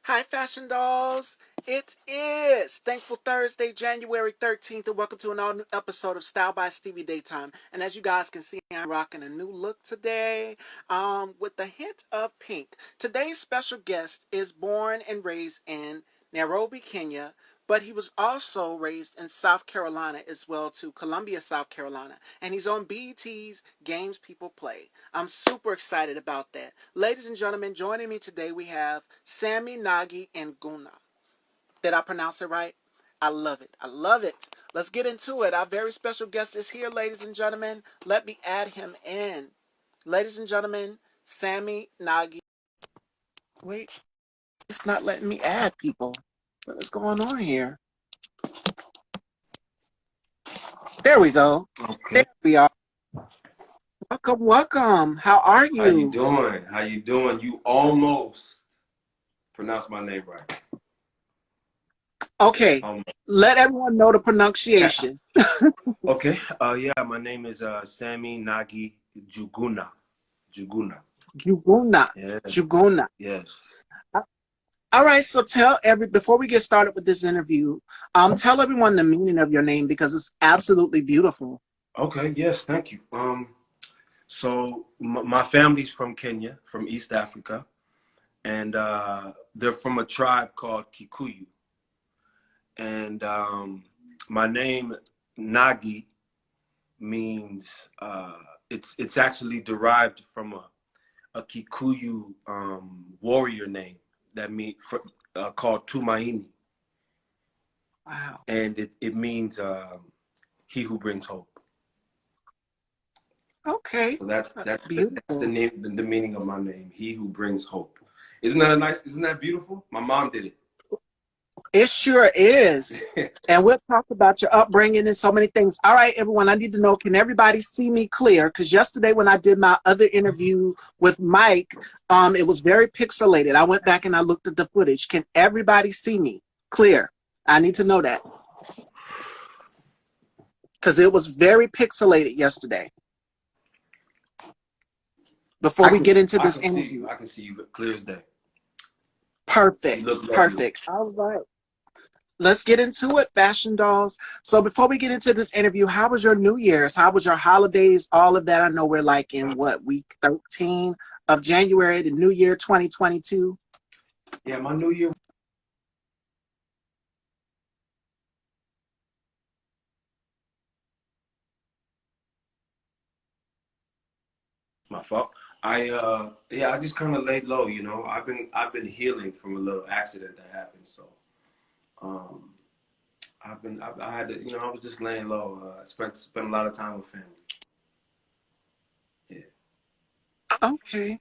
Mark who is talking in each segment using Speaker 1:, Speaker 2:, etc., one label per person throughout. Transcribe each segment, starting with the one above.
Speaker 1: Hi, Fashion Dolls. It is Thankful Thursday, January 13th, and welcome to an all new episode of Style by Stevie Daytime. And as you guys can see, I'm rocking a new look today with a hint of pink. Today's special guest is born and raised in Nairobi, Kenya, but he was also raised in South Carolina as well, to Columbia, South Carolina. And he's on BET's Games People Play. I'm super excited about that. Ladies and gentlemen, joining me today we have Sammy, Nagi, and Njguna. Did I pronounce it right? I love it. I love it. Let's get into it. Our very special guest is here, ladies and gentlemen. Let me add him in. Ladies and gentlemen, Sammy, Nagi. Wait, it's not letting me add people. What is going on here? There we go.
Speaker 2: Okay.
Speaker 1: There we are. Welcome, welcome. How are you?
Speaker 2: How you doing? How you doing? You almost pronounced my name right.
Speaker 1: Okay. Let everyone know the pronunciation.
Speaker 2: Okay. Yeah, my name is Sammy Nagi Njguna. Njguna.
Speaker 1: Njguna.
Speaker 2: Yeah.
Speaker 1: Njguna.
Speaker 2: Yes.
Speaker 1: All right, so before we get started with this interview, tell everyone the meaning of your name because it's absolutely beautiful.
Speaker 2: Okay. Yes. Thank you. So my family's from Kenya, from East Africa, and they're from a tribe called Kikuyu. And my name Nagi means it's actually derived from a Kikuyu warrior name that called Tumaini.
Speaker 1: Wow.
Speaker 2: And it means he who brings hope.
Speaker 1: Okay.
Speaker 2: So that's
Speaker 1: beautiful.
Speaker 2: the name, the meaning of my name, he who brings hope. Isn't that beautiful? My mom did it.
Speaker 1: It sure is. And we'll talk about your upbringing and so many things. All right, everyone, I need to know, can everybody see me clear? Because yesterday when I did my other interview with Mike, it was very pixelated. I went back and I looked at the footage. Can everybody see me clear? I need to know that. Because it was very pixelated yesterday. Before we get into this interview.
Speaker 2: I can see you clear as day.
Speaker 1: Perfect. Perfect. All right. Let's get into it, Fashion Dolls. So before we get into this interview, how was your New Year's? How was your holidays? All of that. I know we're like in week 13 of January, the New Year 2022.
Speaker 2: Yeah, my New Year. My fault. I just kind of laid low, you know. I've been healing from a little accident that happened, so I had to, you know, I was just laying low. Spent a lot of time with family. Yeah.
Speaker 1: Okay.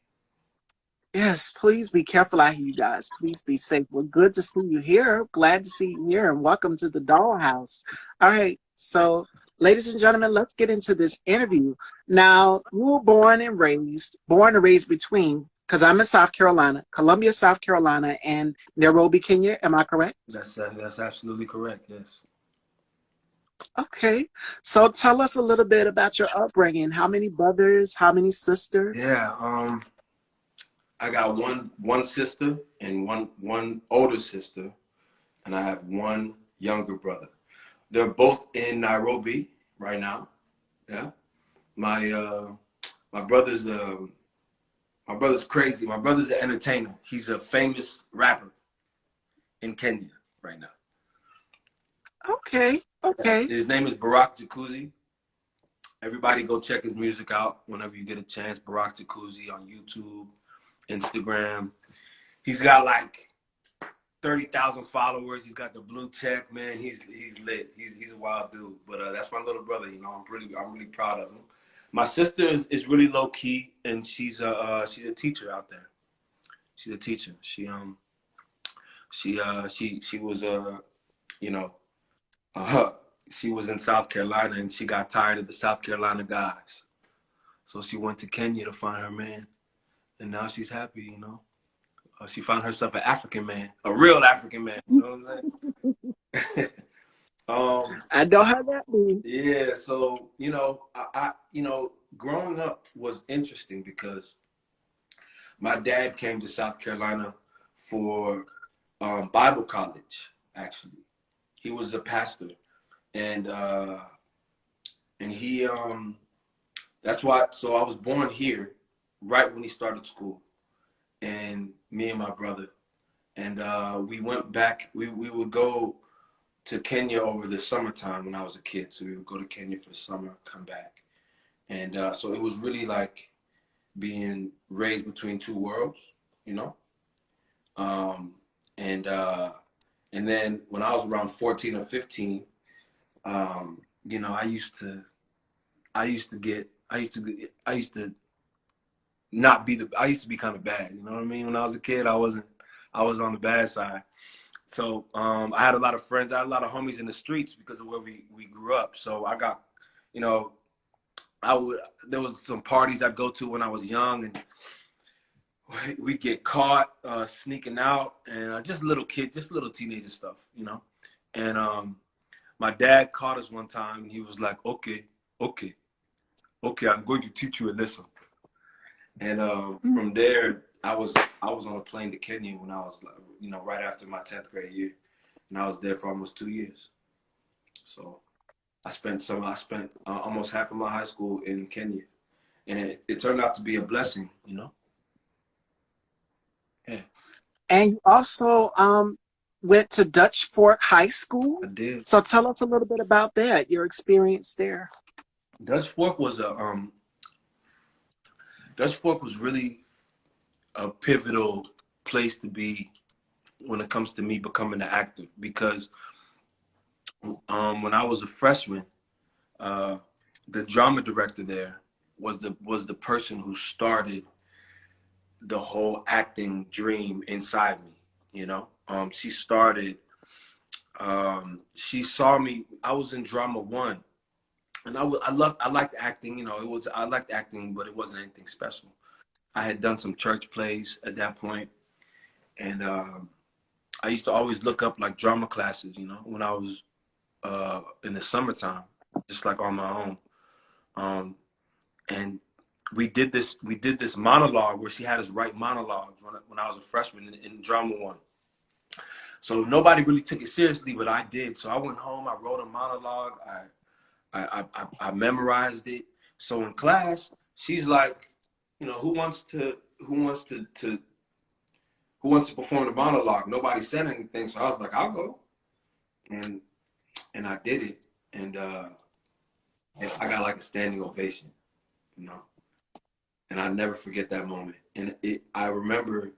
Speaker 1: Yes, please be careful out here, you guys. Please be safe. Well, good to see you here. Glad to see you here, and welcome to the Dollhouse. All right, so ladies and gentlemen, let's get into this interview. Now, you were born and raised between, because I'm in South Carolina, Columbia, South Carolina, and Nairobi, Kenya. Am I correct?
Speaker 2: That's absolutely correct. Yes.
Speaker 1: Okay, so tell us a little bit about your upbringing. How many brothers? How many sisters?
Speaker 2: Yeah. I got one sister and one older sister, and I have one younger brother. They're both in Nairobi right now. Yeah. My brother's crazy. My brother's an entertainer. He's a famous rapper in Kenya right now.
Speaker 1: Okay.
Speaker 2: His name is Nagijacuzzi. Everybody go check his music out whenever you get a chance. Nagijacuzzi on YouTube, Instagram. He's got like 30,000 followers. He's got the blue check, man. He's lit. He's a wild dude. But that's my little brother. You know, I'm really proud of him. My sister is really low key, and she's a teacher out there. She's a teacher. She was she was in South Carolina, and she got tired of the South Carolina guys, so she went to Kenya to find her man, and now she's happy. You know, she found herself an African man, a real African man. You know what I'm saying?
Speaker 1: I know how that means.
Speaker 2: Yeah, so I growing up was interesting because my dad came to South Carolina for Bible college, actually. He was a pastor. And he that's why, so I was born here right when he started school. And me and my brother. And we went back, we would go to Kenya over the summertime when I was a kid. So we would go to Kenya for the summer, come back. And so it was really like being raised between two worlds, you know? Um, and then when I was around 14 or 15, you know, I used to not be I used to be kind of bad, you know what I mean? When I was a kid, I was on the bad side. So I had a lot of friends, I had a lot of homies in the streets because of where we grew up. So I got, you know, there was some parties I'd go to when I was young, and we'd get caught sneaking out, and just little teenager stuff, you know. And my dad caught us one time, and he was like, okay, I'm going to teach you a lesson. And from there, I was on a plane to Kenya when I was, you know, right after my 10th grade year, and I was there for almost 2 years. So I spent almost half of my high school in Kenya, and it turned out to be a blessing, you know. Yeah,
Speaker 1: And you also went to Dutch Fork High School.
Speaker 2: I did.
Speaker 1: So tell us a little bit about that, your experience there.
Speaker 2: Dutch Fork was really a pivotal place to be when it comes to me becoming an actor, because when I was a freshman, the drama director there was the person who started the whole acting dream inside me. You know, she saw me. I was in drama one, and I liked acting. You know, I liked acting, but it wasn't anything special. I had done some church plays at that point, and I used to always look up like drama classes. You know, when I was in the summertime, just like on my own. And we did this monologue where she had us write monologues when I was a freshman in drama one. So nobody really took it seriously, but I did. So I went home, I wrote a monologue, I memorized it. So in class, she's like, you know, who wants to perform the monologue? Nobody said anything, so I was like, I'll go, and I did it, and I got like a standing ovation, you know. And I never forget that moment. And I remember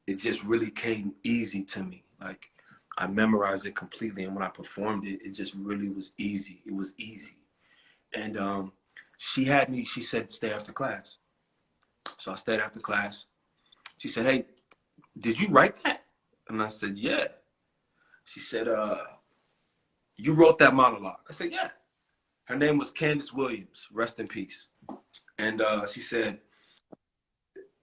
Speaker 2: it just really came easy to me. Like I memorized it completely, and when I performed it, it just really was easy. It was easy. And she said, stay after class. So I stayed after class. She said, hey, did you write that? And I said, yeah. She said, you wrote that monologue? I said, yeah. Her name was Candace Williams, rest in peace. And she said,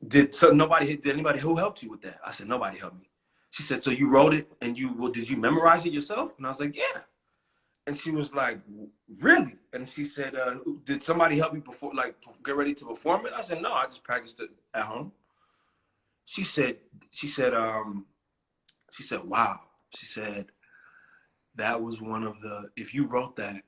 Speaker 2: did anybody who helped you with that? I said, nobody helped me. She said, so you wrote it and did you memorize it yourself? And I was like, yeah. And she was like, really? And she said, did somebody help you before, like get ready to perform it? I said, no, I just practiced it at home. She said, wow. She said, that was if you wrote that,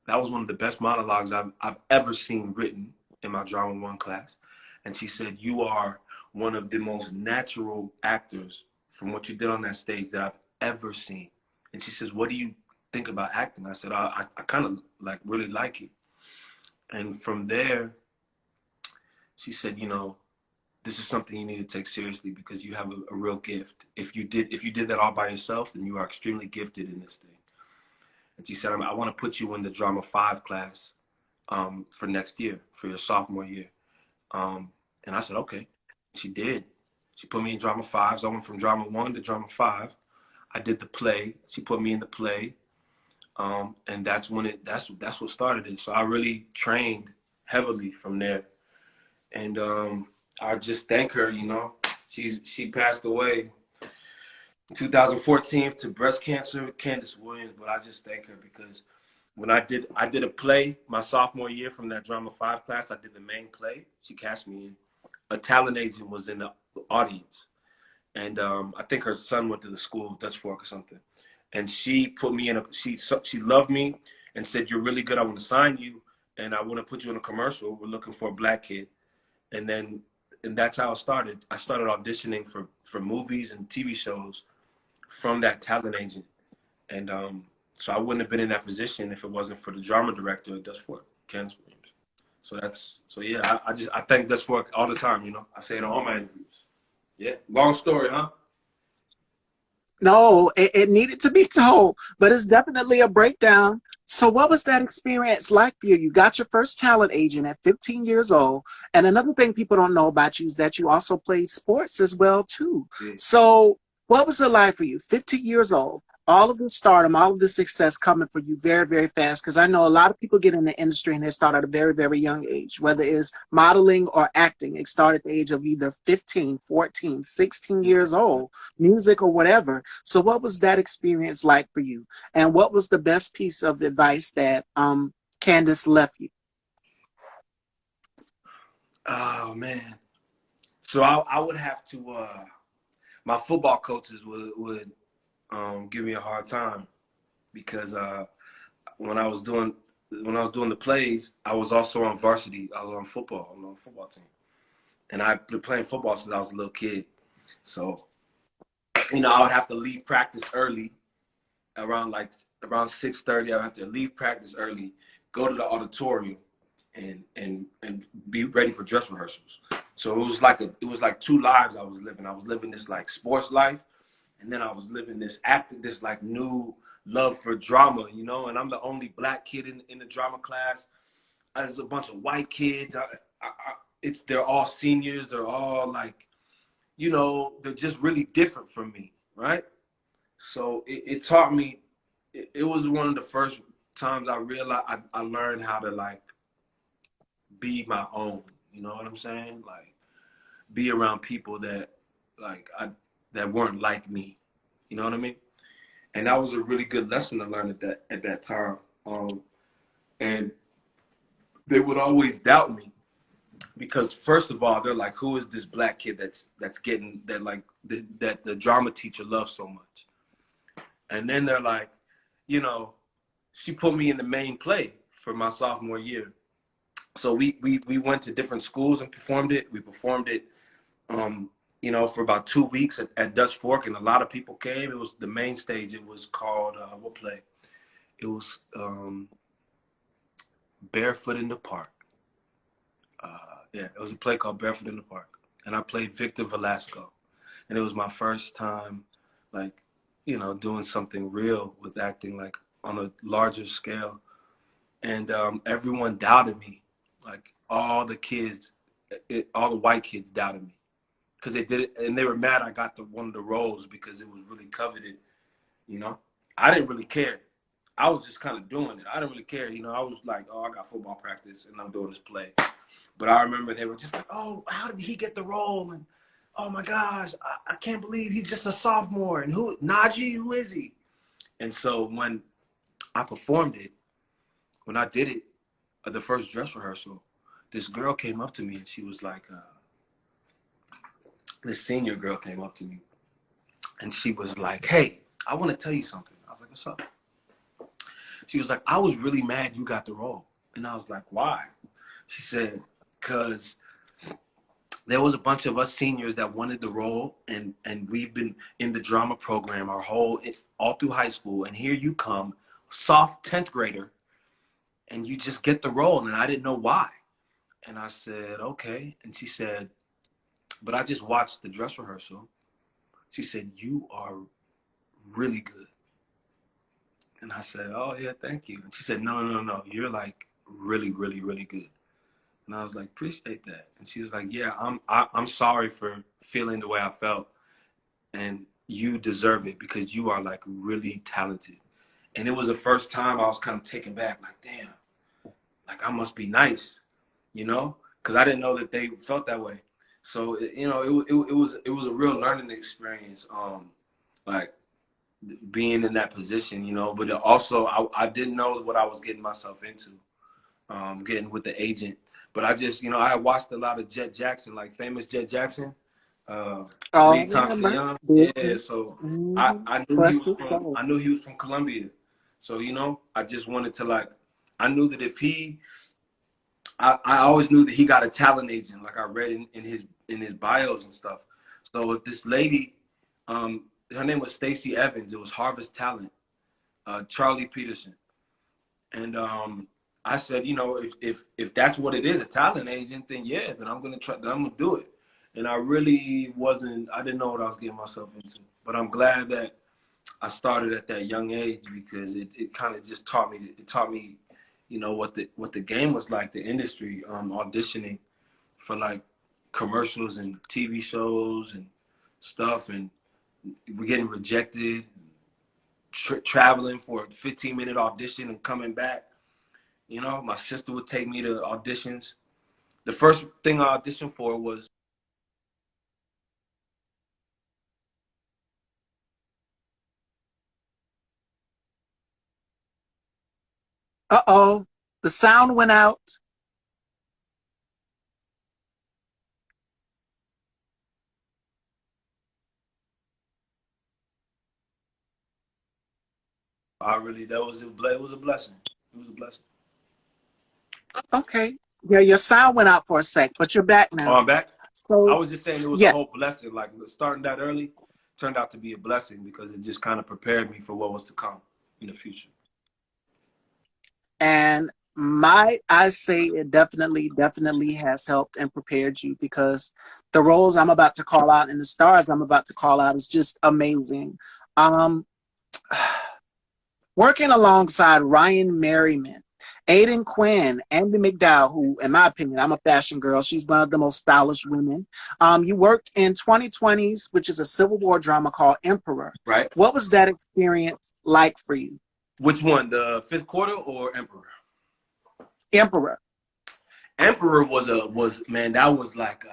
Speaker 2: that was one of the best monologues I've ever seen written in my drama one class. And she said, you are one of the most natural actors from what you did on that stage that I've ever seen. And she says, what do you think about acting? I said, I kind of like really like it. And from there, she said, you know, this is something you need to take seriously because you have a real gift. If you did that all by yourself, then you are extremely gifted in this thing. And she said, I want to put you in the drama 5 class for next year, for your sophomore year. And I said, okay. She did. She put me in drama 5. So I went from drama 1 to drama 5. I did the play. She put me in the play. And that's what started it. So I really trained heavily from there. And I just thank her, you know. She passed away in 2014 to breast cancer, Candace Williams, but I just thank her because when I did a play my sophomore year from that drama 5 class, I did the main play. She cast me in. A talent agent was in the audience, and I think her son went to the school, Dutch Fork or something. And she put me in a, she loved me and said, "You're really good. I want to sign you, and I want to put you in a commercial. We're looking for a black kid." And then, and that's how it started. I started auditioning for movies and TV shows from that talent agent. And so I wouldn't have been in that position if it wasn't for the drama director at Dutch Fork, Candace Williams. So that's, so yeah, I thank Dutch Fork all the time, you know. I say it in all my interviews. Yeah, long story, huh?
Speaker 1: No, it needed to be told, but it's definitely a breakdown. So, what was that experience like for you? You got your first talent agent at 15 years old, and another thing people don't know about you is that you also played sports as well too.
Speaker 2: Yeah.
Speaker 1: So, what was it like for you? 15 years old, all of this stardom, all of this success coming for you very, very fast. Because I know a lot of people get in the industry and they start at a very, very young age, whether it's modeling or acting. It started at the age of either 15, 14, 16 years old, music or whatever. So what was that experience like for you? And what was the best piece of advice that Candace left you?
Speaker 2: Oh man. So I would have to my football coaches would give me a hard time because when I was doing the plays, I was also on varsity. I was on football. I'm on a football team, and I've been playing football since I was a little kid. So, you know, I would have to leave practice early, around 6:30. I would have to leave practice early, go to the auditorium, and be ready for dress rehearsals. So it was like two lives I was living. I was living this like sports life, and then I was living this like new love for drama, you know. And I'm the only black kid in the drama class. There's a bunch of white kids. They're all seniors. They're all like, you know, they're just really different from me, right? So it taught me. It was one of the first times I realized I learned how to like be my own. You know what I'm saying? Like be around people that like that weren't like me. You know what I mean? And that was a really good lesson to learn at that time. And they would always doubt me because first of all, they're like, "Who is this black kid that's getting that like that the drama teacher loves so much?" And then they're like, you know, she put me in the main play for my sophomore year. So we went to different schools and performed it. We performed it, you know, for about 2 weeks at Dutch Fork, and a lot of people came. It was the main stage. It was called what play? It was Barefoot in the Park. Yeah, it was a play called Barefoot in the Park, and I played Victor Velasco, and it was my first time, like, you know, doing something real with acting, like on a larger scale, and everyone doubted me, like all the kids, all the white kids doubted me, because they did it, and they were mad I got one of the roles because it was really coveted, you know. I didn't really care. I was just kind of doing it. I didn't really care, you know. I was like, oh, I got football practice and I'm doing this play. But I remember they were just like, oh, how did he get the role? And oh my gosh, I can't believe he's just a sophomore. And Nagi, who is he? And so when I performed it, when I did it, the first dress rehearsal, this girl came up to me and she was like, this senior girl came up to me and she was like, hey, I want to tell you something. I was like, what's up? She was like, I was really mad you got the role. And I was like, why? She said, because there was a bunch of us seniors that wanted the role, and we've been in the drama program all through high school, and here you come, soft 10th grader, and you just get the role, and I didn't know why. And I said, okay. And she said, but I just watched the dress rehearsal. She said, you are really good. And I said, oh yeah, thank you. And she said, no, you're like really, really, really good. And I was like, appreciate that. And she was like, yeah, I'm sorry for feeling the way I felt. And you deserve it because you are like really talented. And it was the first time I was kind of taken back, like, damn, like I must be nice, you know? Because I didn't know that they felt that way. So, you know, it was a real learning experience, like being in that position, you know, but also I didn't know what I was getting myself into, getting with the agent. But I just, you know, I watched a lot of Jet Jackson, like famous Jet Jackson.
Speaker 1: Oh,
Speaker 2: Lee
Speaker 1: I
Speaker 2: Thompson
Speaker 1: remember.
Speaker 2: Young. Yeah,
Speaker 1: Big.
Speaker 2: so
Speaker 1: Mm-hmm.
Speaker 2: I knew he was
Speaker 1: Busted
Speaker 2: from
Speaker 1: soul.
Speaker 2: Colombia. So, you know, I just wanted to like, I knew that if he I always knew that he got a talent agent, like I read in his bios and stuff. So if this lady, her name was Stacey Evans, it was Harvest Talent, Charlie Peterson, and I said, you know, if that's what it is, a talent agent, then yeah, then I'm gonna try, then I'm gonna do it. And I really wasn't, I didn't know what I was getting myself into, but I'm glad that I started at that young age because it kind of just taught me, you know, what the game was like, the industry, auditioning for like commercials and TV shows and stuff, and we're getting rejected, traveling for a 15-minute audition and coming back. You know, my sister would take me to auditions. The first thing I auditioned for was
Speaker 1: Uh-oh. The sound went out.
Speaker 2: I really that was it was a blessing. It was a blessing.
Speaker 1: Okay. Yeah, your sound went out for a sec, but you're back
Speaker 2: Oh,
Speaker 1: now.
Speaker 2: I'm back. I
Speaker 1: So,
Speaker 2: was just saying it was a
Speaker 1: yes.
Speaker 2: whole blessing. Like starting that early turned out to be a blessing because it just kind of prepared me for what was to come in the future.
Speaker 1: And I say it definitely has helped and prepared you because the roles I'm about to call out and the stars I'm about to call out is just amazing. Um, Working alongside Ryan Merriman, Aiden Quinn, Andy McDowell, who, in my opinion, I'm a fashion girl. She's one of the most stylish women. You worked in 2020s, which is a Civil War drama called Emperor.
Speaker 2: Right.
Speaker 1: What was that experience like for you?
Speaker 2: Which one, the fifth quarter or Emperor?
Speaker 1: Emperor.
Speaker 2: Emperor was man, that was like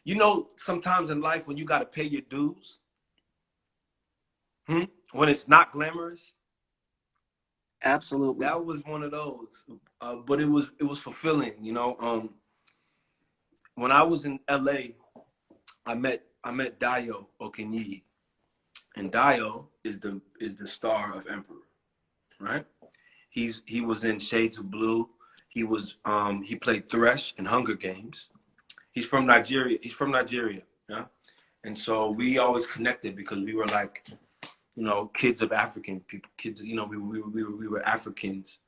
Speaker 2: you know, sometimes in life when you gotta pay your dues, when it's not glamorous,
Speaker 1: Absolutely.
Speaker 2: that was one of those. But it was fulfilling, you know. When I was in LA, I met Dio Okenyi, and Dio is the star of Emperor, right? He was in Shades of Blue. He played Thresh in Hunger Games. He's from Nigeria. He's from Nigeria, yeah. And so we always connected because we were like, you know, kids of African people, kids. You know, we were Africans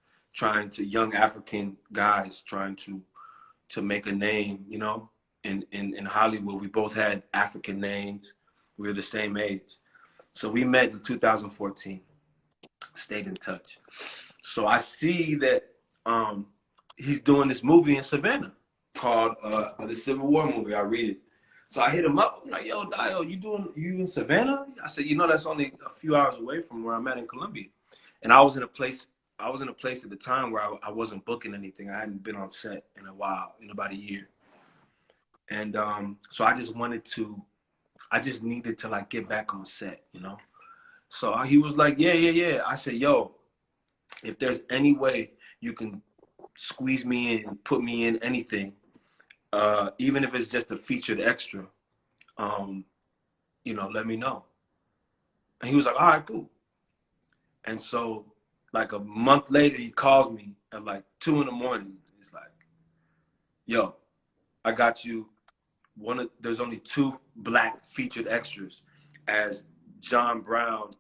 Speaker 2: young African guys trying to make a name. You know, in Hollywood, we both had African names. We were the same age, so we met in 2014. Stayed in touch. So I see that he's doing this movie in Savannah called the Civil War movie. I read it. So I hit him up. I'm like, yo, Dio, you in Savannah? I said, you know, that's only a few hours away from where I'm at in Columbia. And I was in a place at the time where I wasn't booking anything. I hadn't been on set in a while, in about a year. And so I just needed to like get back on set, you know? So he was like, yeah. I said, yo, if there's any way you can squeeze me in, put me in anything, even if it's just a featured extra, um, you know, let me know. And he was like, all right, cool. And so like a month later, he calls me at like 2 in the morning. He's like, yo, I got you there's only two black featured extras as John Brown.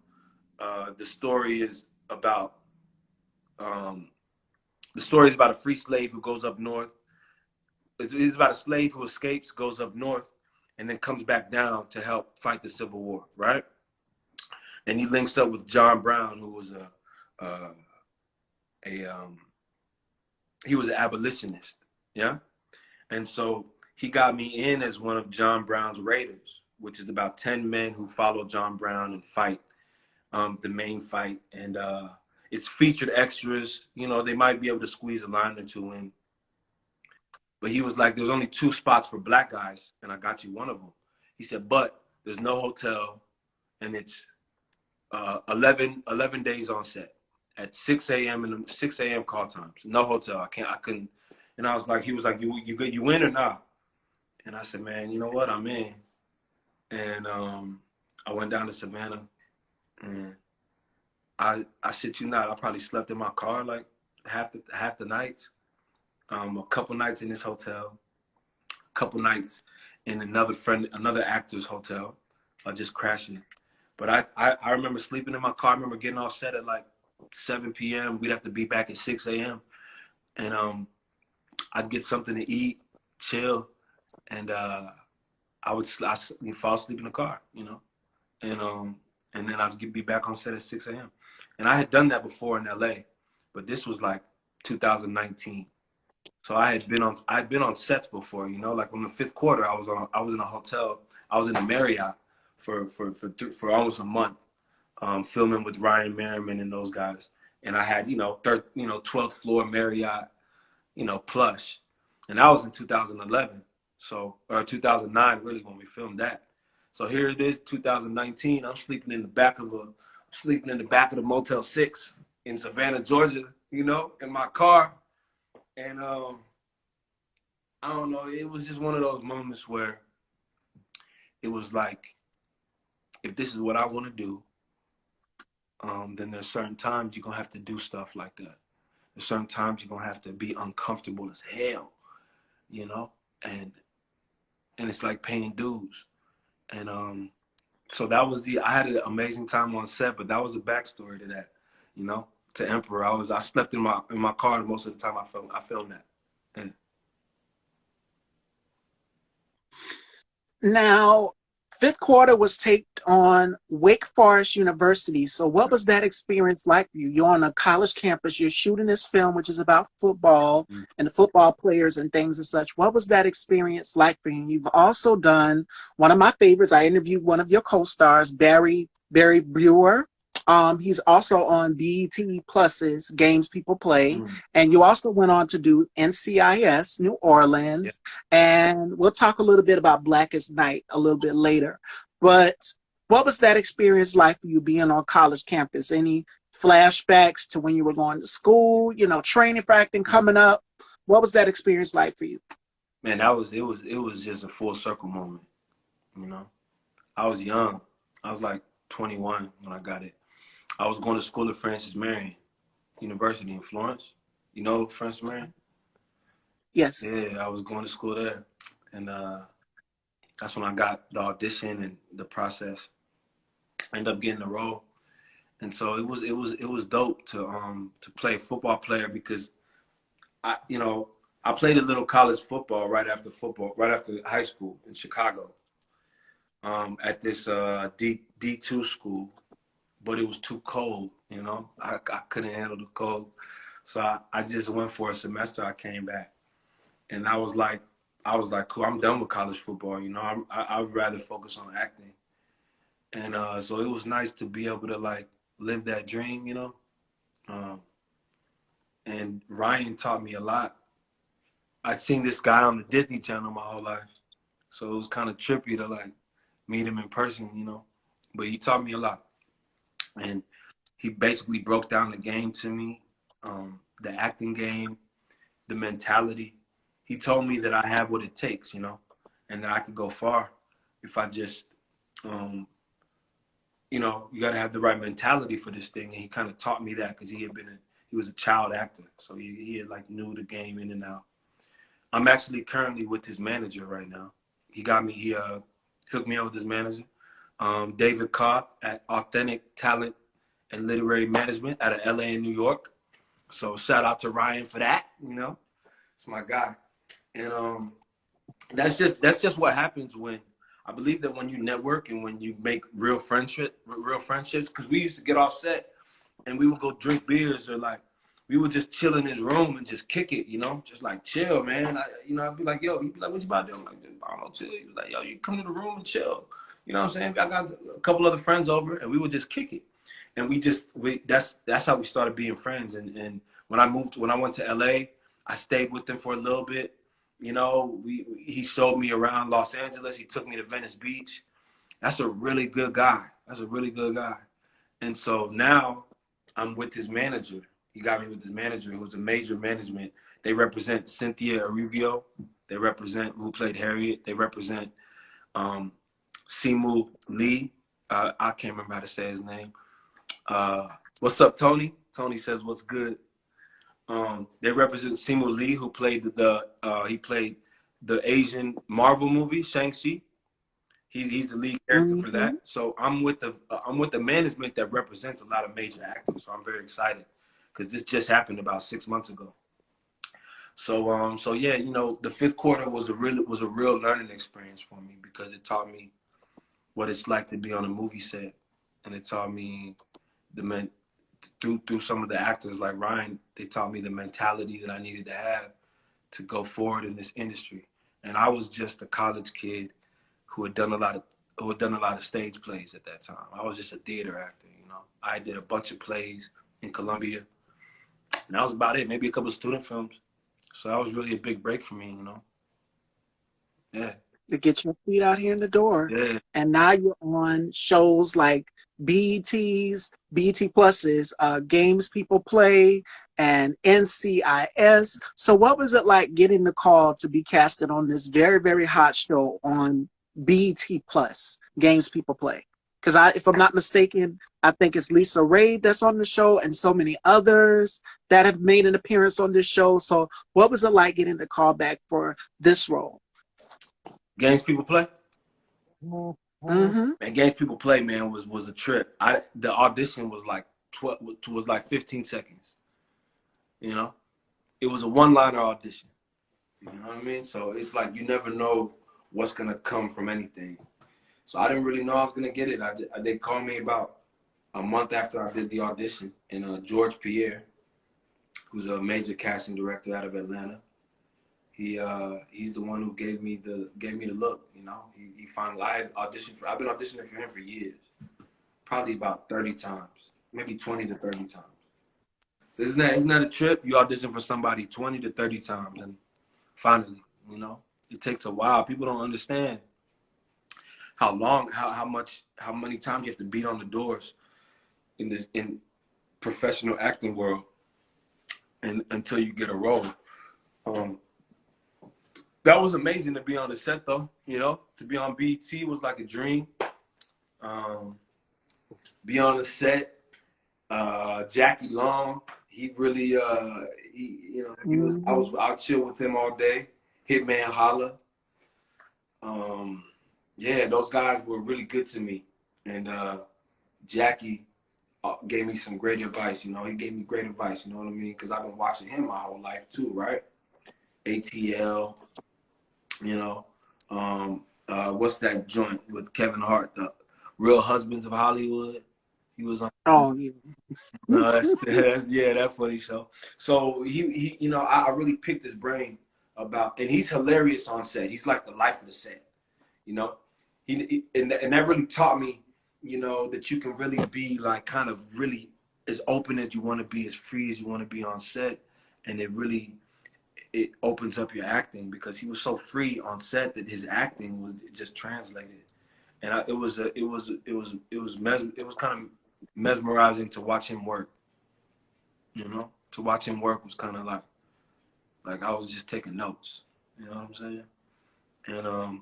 Speaker 2: The story is about um, a free slave who goes up north. It's about a slave who escapes, goes up north, and then comes back down to help fight the Civil War, right? And he links up with John Brown, who was uh, a he was an abolitionist, yeah. And so he got me in as one of John Brown's raiders, which is about 10 men who follow John Brown and fight the main fight. And it's featured extras. You know, they might be able to squeeze a line or two in. But he was like, there's only two spots for black guys, and I got you one of them. He said, but there's no hotel, and it's 11 days on set at 6 a.m. and 6 a.m. call times. No hotel. I couldn't. And I was like, he was like, you win or not? And I said, man, you know what? I'm in. And I went down to Savannah, and I shit you not, I probably slept in my car like half the nights. A couple nights in this hotel, a couple nights in another actor's hotel, just crashing. But I remember sleeping in my car. I remember getting off set at like 7 p.m. We'd have to be back at 6 a.m. And I'd get something to eat, chill, and I fall asleep in the car, you know, and then I'd be back on set at 6 a.m. And I had done that before in LA, but this was like 2019. So I'd been on sets before, you know, like in the fifth quarter, I was in a hotel, I was in a Marriott for almost a month, filming with Ryan Merriman and those guys. And I had, 12th floor Marriott, plush. And that was in 2011. So, or 2009, really, when we filmed that. So here it is, 2019. I'm sleeping in the back of the Motel 6 in Savannah, Georgia, in my car. And I don't know, it was just one of those moments where it was like, if this is what I want to do, then there's certain times you're going to have to do stuff like that. There's certain times you're going to have to be uncomfortable as hell, and it's like paying dues. And so I had an amazing time on set, but that was the backstory to that, to Emperor. I slept in my car most of the time I filmed that. And
Speaker 1: Now, fifth quarter was taped on Wake Forest University. So what was that experience like for you? You're on a college campus, you're shooting this film, which is about football and the football players and things and such. What was that experience like for you? You've also done one of my favorites. I interviewed one of your co-stars, Barry Brewer. He's also on BET Plus's Games People Play. And you also went on to do NCIS, New Orleans. And we'll talk a little bit about Blackest Night a little bit later. But what was that experience like for you being on college campus? Any flashbacks to when you were going to school, training for acting coming up? What was that experience like for you?
Speaker 2: Man, it was just a full circle moment, I was young. I was like 21 when I got it. I was going to school at Francis Marion University in Florence. You know Francis Marion?
Speaker 1: Yes.
Speaker 2: Yeah, I was going to school there. And that's when I got the audition and the process. I ended up getting the role. And so it was dope to play a football player because I played a little college football right after high school in Chicago. At this D2 school, but it was too cold, I couldn't handle the cold. So I just went for a semester. I came back, and I was like, cool, I'm done with college football. I'd rather focus on acting. And so it was nice to be able to like live that dream, and Ryan taught me a lot. I'd seen this guy on the Disney Channel my whole life, so it was kind of trippy to like meet him in person, but he taught me a lot. And he basically broke down the game to me, the acting game, the mentality. He told me that I have what it takes, and that I could go far if I just, you got to have the right mentality for this thing. And he kind of taught me that because he was a child actor. So he had like knew the game in and out. I'm actually currently with his manager right now. He hooked me up with his manager, David Cobb at Authentic Talent and Literary Management out of LA and New York. So shout out to Ryan for that. It's my guy. And that's just what happens when I believe that when you network and when you make real friendships, because we used to get off set and we would go drink beers or like we would just chill in his room and just kick it, just like chill, man. I'd be like, yo, he'd be like, what you about to do? I'm like, I don't know, chill. He was like, yo, you come to the room and chill. You know what I'm saying? I got a couple other friends over and we would just kick it. And that's how we started being friends. And when I went to LA, I stayed with him for a little bit. He showed me around Los Angeles. He took me to Venice Beach. That's a really good guy. And so now I'm with his manager. He got me with his manager, who's a major management. They represent Cynthia Arrivio. They represent who played Harriet. They represent Simu Lee. I can't remember how to say his name. What's up, Tony? Tony says, what's good? They represent Simu Lee, who played he played the Asian Marvel movie Shang-Chi. He's the lead character for that. So I'm with the management that represents a lot of major actors. So I'm very excited because this just happened about 6 months ago. So yeah, you know, the fifth quarter was a real learning experience for me because it taught me what it's like to be on a movie set, and it taught me through some of the actors like Ryan, they taught me the mentality that I needed to have to go forward in this industry. And I was just a college kid who had done a lot of stage plays at that time. I was just a theater actor, you know. I did a bunch of plays in Columbia, and that was about it. Maybe a couple of student films. So that was really a big break for me, you know. Yeah.
Speaker 1: To get your feet out here in the door.
Speaker 2: Yeah.
Speaker 1: And now you're on shows like BET Pluses, Games People Play, and NCIS. So what was it like getting the call to be casted on this very, very hot show on BET Plus, Games People Play? Because if I'm not mistaken, I think it's Lisa Ray that's on the show and so many others that have made an appearance on this show. So what was it like getting the call back for this role?
Speaker 2: Games People Play?
Speaker 1: Mm-hmm.
Speaker 2: And Games People Play, man, was a trip. The audition was like 15 seconds. You know? It was a one-liner audition. You know what I mean? So it's like you never know what's gonna come from anything. So I didn't really know I was gonna get it. They called me about a month after I did the audition, and George Pierre, who's a major casting director out of Atlanta, he's the one who gave me the look. You know, he finally I've been auditioning for him for years, probably about 30 times, maybe 20 to 30 times. So isn't that a trip? You audition for somebody 20 to 30 times, and finally, you know, it takes a while. People don't understand how many times you have to beat on the doors in professional acting world, and until you get a role. That was amazing to be on the set, though. You know, to be on BET was like a dream. Be on the set. Jackie Long, he really, I'll chill with him all day. Hitman Holla. Yeah, those guys were really good to me. And Jackie gave me some great advice. You know, he gave me great advice. You know what I mean? Because I've been watching him my whole life too, right? ATL. You know, what's that joint with Kevin Hart? The Real Husbands of Hollywood. He was on.
Speaker 1: Oh, yeah.
Speaker 2: No, that funny show. So he you know, I really picked his brain about, and he's hilarious on set. He's like the life of the set, you know. And that really taught me, you know, that you can really be like kind of really as open as you want to be, as free as you want to be on set, and it opens up your acting because he was so free on set that his acting was just translated, and it was kind of mesmerizing to watch him work. You know, to watch him work was kind of like I was just taking notes. You know what I'm saying? And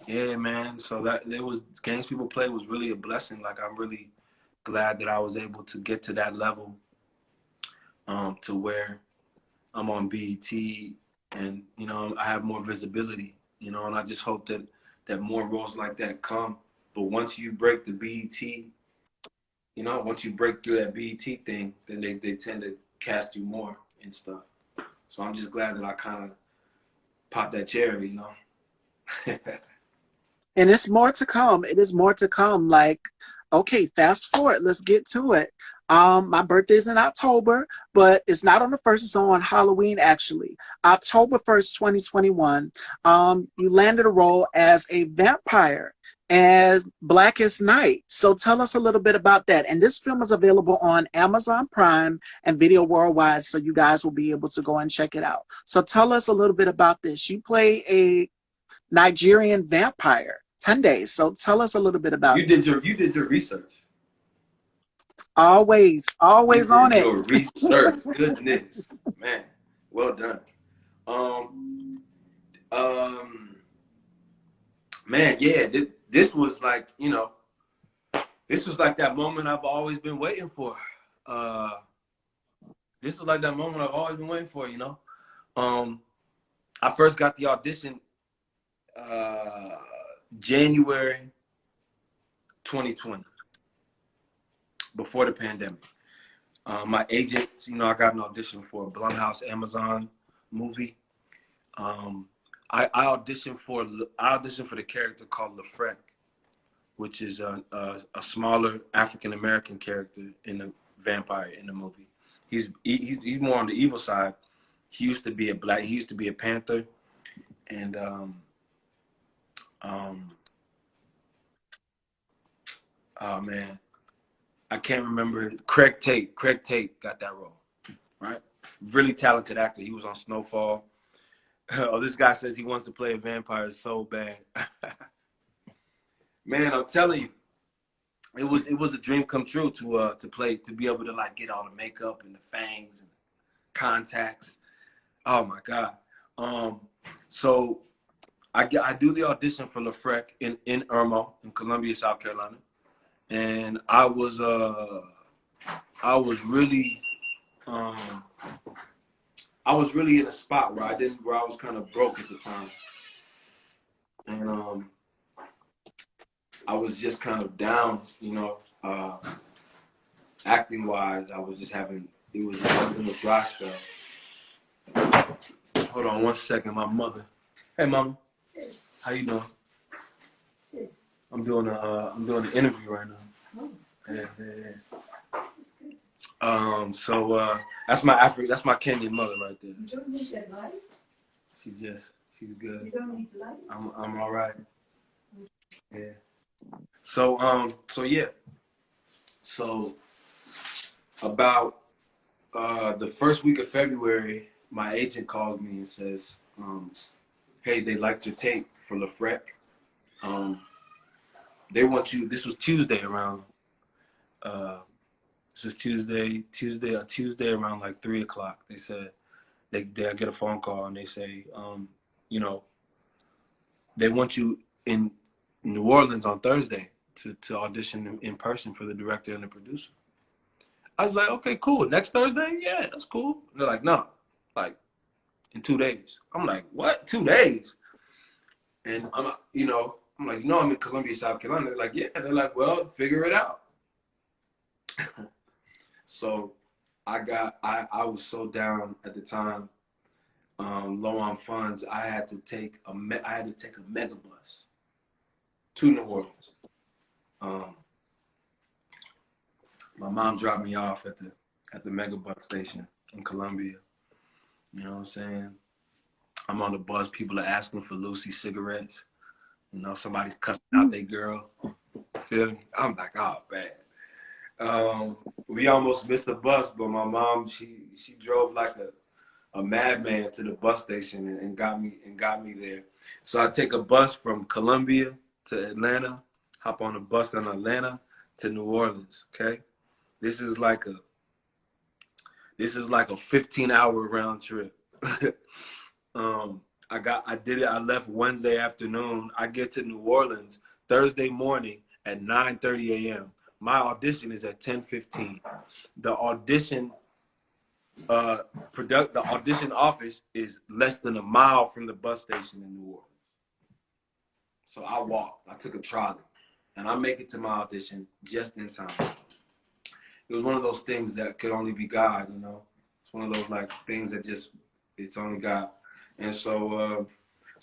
Speaker 2: yeah, man. So Games People Play was really a blessing. Like I'm really glad that I was able to get to that level, to where I'm on BET, and you know I have more visibility. You know, and I just hope that more roles like that come. But once you break the BET, you know, once you break through that BET thing, then they tend to cast you more and stuff. So I'm just glad that I kind of popped that cherry, you know.
Speaker 1: And it's more to come. It is more to come. Like, okay, fast forward. Let's get to it. My birthday's in October, but it's not on the 1st. It's on Halloween, actually. October 1st, 2021. You landed a role as a vampire as Blackest Night. So tell us a little bit about that. And this film is available on Amazon Prime and Video Worldwide, so you guys will be able to go and check it out. So tell us a little bit about this. You play a Nigerian vampire, 10 days. So tell us a little bit about
Speaker 2: You
Speaker 1: it.
Speaker 2: did your research.
Speaker 1: Always
Speaker 2: You
Speaker 1: on
Speaker 2: did
Speaker 1: it.
Speaker 2: your research. Goodness, man, well done. man, yeah, this was like, you know, this was like that moment I've always been waiting for. This was like that moment I've always been waiting for, you know. I first got the audition January 2020, before the pandemic. My agent, you know, I got an audition for a Blumhouse Amazon movie. I auditioned for the character called LaFrec, which is a smaller African American character in the vampire in the movie. He's more on the evil side. He used to be a panther, and oh man, I can't remember. Craig Tate got that role, right? Really talented actor. He was on Snowfall. Oh, this guy says he wants to play a vampire so bad. Man, I'm telling you, it was a dream come true to be able to like get all the makeup and the fangs and contacts. Oh my God. So I do the audition for LaFrec in Irmo in Columbia, South Carolina, and I was really in a spot where I was kind of broke at the time, and I was just kind of down, you know, acting wise. I was in a dry spell. Hold on one second, my mother. Hey, mama, how you doing? I'm doing an interview right now. Yeah. So that's my Kenyan mother right there.
Speaker 3: You don't need that light?
Speaker 2: She's good.
Speaker 3: You don't need light?
Speaker 2: I'm all right. Yeah. So yeah. So about the first week of February, my agent calls me and says, hey, they liked your tape for LaFrec. They want you. This was Tuesday around. This is Tuesday around like 3:00. They said they get a phone call and they say, you know, they want you in New Orleans on Thursday to audition in person for the director and the producer. I was like, okay, cool. Next Thursday? Yeah, that's cool. And they're like, no, like in 2 days. I'm like, what? 2 days? And I'm like, no, I'm in Columbia, South Carolina. They're like, yeah. They're like, well, figure it out. So I was so down at the time, low on funds. I had to take a mega bus to New Orleans. My mom dropped me off at the mega bus station in Columbia. You know what I'm saying? I'm on the bus. People are asking for Lucy cigarettes. You know, somebody's cussing out their girl. Feel me? I'm like, oh man. We almost missed the bus, but my mom, she drove like a madman to the bus station and got me there. So I take a bus from Columbia to Atlanta, hop on a bus from Atlanta to New Orleans. Okay, this is like a 15-hour round trip. I did it. I left Wednesday afternoon. I get to New Orleans Thursday morning at 9:30 a.m. My audition is at 10:15. The audition office is less than a mile from the bus station in New Orleans. So I walked. I took a trolley, and I make it to my audition just in time. It was one of those things that could only be God, you know. It's one of those like things that it's only God. And so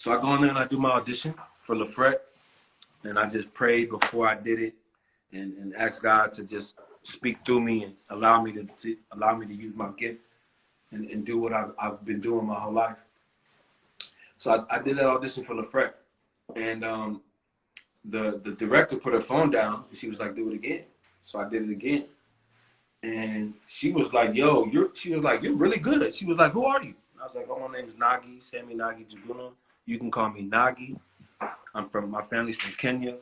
Speaker 2: I go in there and I do my audition for LaFrec, and I just prayed before I did it, and asked God to just speak through me and allow me to use my gift and do what I've been doing my whole life. So I did that audition for LaFrec, and the director put her phone down and she was like, do it again. So I did it again. And she was like, yo, you're really good. She was like, who are you? And I was like, oh, my name is Nagi, Sammy Nagi Njguna. You can call me Nagi. My family's from Kenya.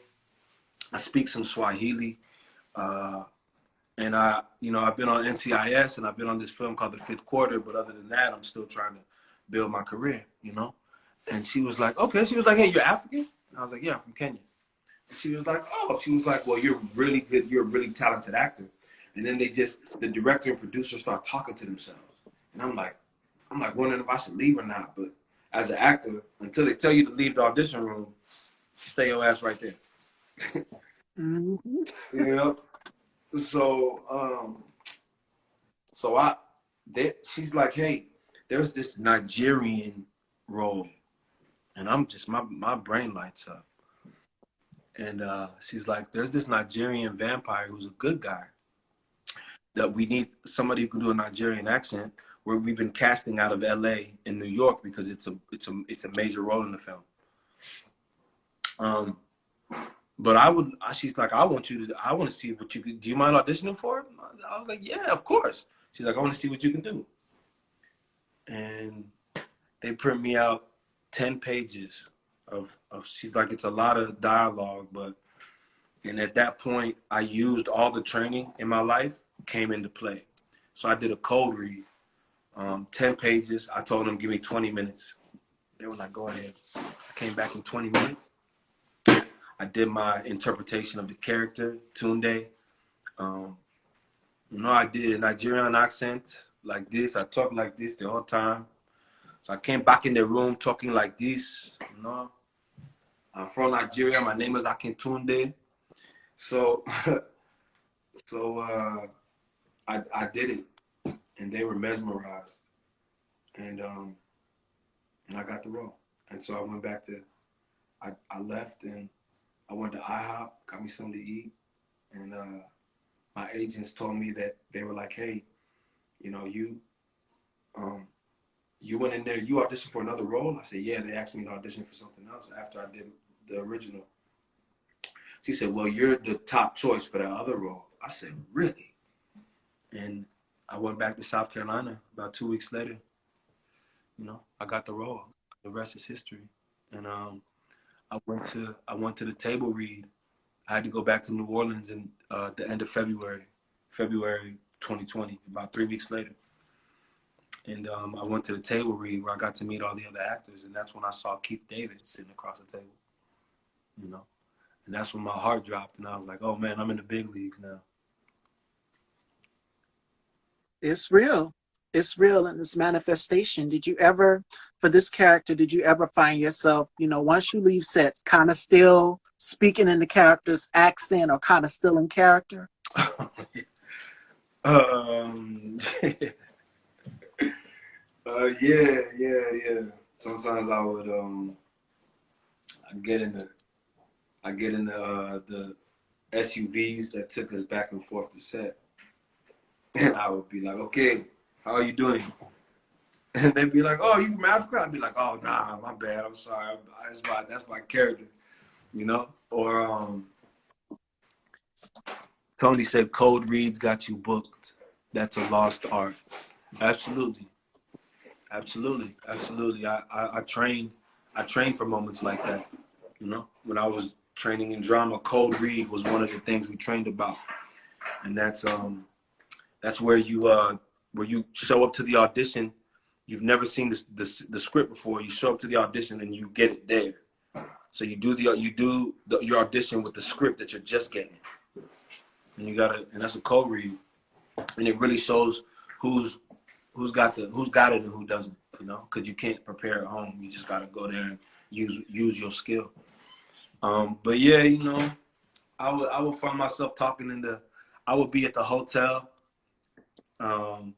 Speaker 2: I speak some Swahili. And I've been on NCIS and I've been on this film called The Fifth Quarter. But other than that, I'm still trying to build my career, you know? And she was like, okay. She was like, hey, you're African? I was like, yeah, I'm from Kenya. And she was like, oh, she was like, well, you're really good. You're a really talented actor. And then the director and producer start talking to themselves. And I'm like wondering if I should leave or not. But as an actor, until they tell you to leave the audition room, stay your ass right there.
Speaker 1: Mm-hmm.
Speaker 2: You know? So she's like, hey, there's this Nigerian role. And I'm just, my brain lights up. And she's like, there's this Nigerian vampire who's a good guy that we need somebody who can do a Nigerian accent. Where we've been casting out of LA and New York because it's a major role in the film. But she's like, I want to see what you can. Do you mind auditioning for it? I was like, yeah, of course. She's like, I want to see what you can do. And they print me out 10 pages of she's like, it's a lot of dialogue, and at that point, I used all the training in my life came into play. So I did a code read, 10 pages. I told them, give me 20 minutes. They were like, go ahead. I came back in 20 minutes. I did my interpretation of the character, Tunde. I did a Nigerian accent like this. I talked like this the whole time. So I came back in the room talking like this. I'm from Nigeria. My name is Akintunde. So, I did it, and they were mesmerized, and I got the role. And so I went back to, I left and I went to IHOP, got me something to eat, and my agents told me that they were like, hey, you went in there, you auditioned for another role? I said, yeah, they asked me to audition for something else after I did the original. She said, well, you're the top choice for that other role. I said, really? And I went back to South Carolina about 2 weeks later. I got the role. The rest is history. And I went to the table read. I had to go back to New Orleans in the end of February 2020, about 3 weeks later. And I went to the table read where I got to meet all the other actors, and that's when I saw Keith David sitting across the table. And that's when my heart dropped, and I was like, oh man, I'm in the big leagues now.
Speaker 1: It's real. It's real in this manifestation. For this character, did you ever find yourself, once you leave sets, kind of still speaking in the character's accent or kind of still in character?
Speaker 2: Yeah. Sometimes I would I get in the SUVs that took us back and forth to set, and I would be like, okay, how are you doing? And they'd be like, oh, you from Africa? I'd be like, oh, nah, my bad, I'm sorry, that's my character, Or Tony said, code reads got you booked. That's a lost art. Absolutely. I trained for moments like that. When I was training in drama, code read was one of the things we trained about, and that's where you show up to the audition. You've never seen the script before. You show up to the audition and you get it there. So you do your audition with the script that you're just getting, and that's a code read, and it really shows who's got it and who doesn't. Because you can't prepare at home. You just gotta go there and use your skill. But yeah, I would find myself I would be at the hotel, and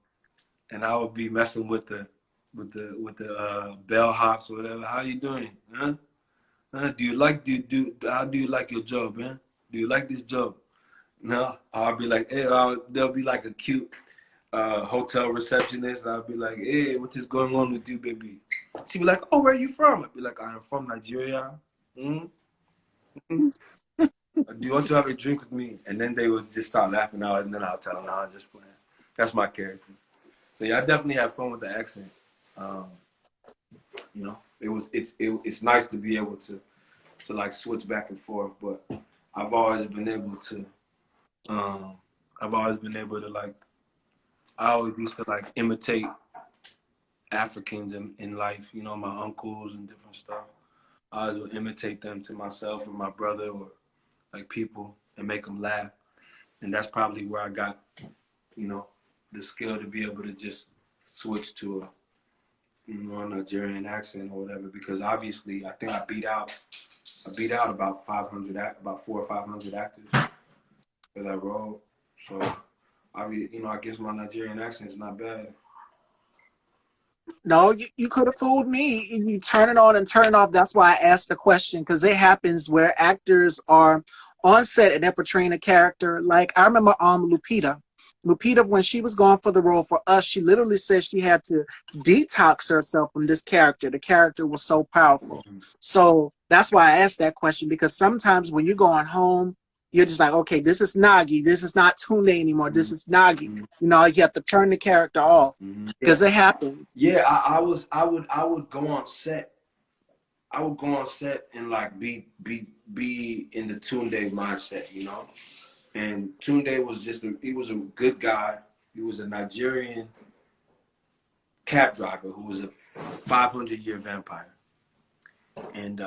Speaker 2: I would be messing with the bellhops or whatever. How you doing, huh? How do you like your job, man? Do you like this job? No, I'll be like, hey, there'll be like a cute hotel receptionist. I'll be like, hey, what is going on with you, baby? She'd be like, oh, where are you from? I'd be like, I'm from Nigeria. Mm-hmm. Do you want to have a drink with me? And then they would just start laughing out, and then I'll tell them, no, I'm just playing. That's my character. So yeah, I definitely have fun with the accent. It's nice to be able to like switch back and forth, but I've always been able to like, I always used to like imitate Africans in life, my uncles and different stuff. I always would imitate them to myself or my brother or like people and make them laugh. And that's probably where I got, you know, the skill to be able to just switch to a, you know, a Nigerian accent or whatever. Because obviously, I think I beat out about 500, about 400 or 500 actors for that role. So you know, I guess my Nigerian accent is not bad.
Speaker 1: No, you could have fooled me. You turn it on and turn it off. That's why I asked the question, because it happens where actors are on set and they're portraying a character. Like I remember Lupita. Lupita, when she was going for the role for us, she literally said she had to detox herself from this character. The character was so powerful.
Speaker 2: Mm-hmm.
Speaker 1: So that's why I asked that question, because sometimes when you're going home, you're just like, okay, this is Nagi. This is not Tune anymore. This is Nagi.
Speaker 2: Mm-hmm.
Speaker 1: You know, you have to turn the character off
Speaker 2: Mm-hmm. Yeah,
Speaker 1: because it happens.
Speaker 2: yeah. I would go on set. I would go on set and like be in the Tunde mindset, you know. And Tunde was he was a good guy. He was a Nigerian cab driver who was a 500-year vampire. And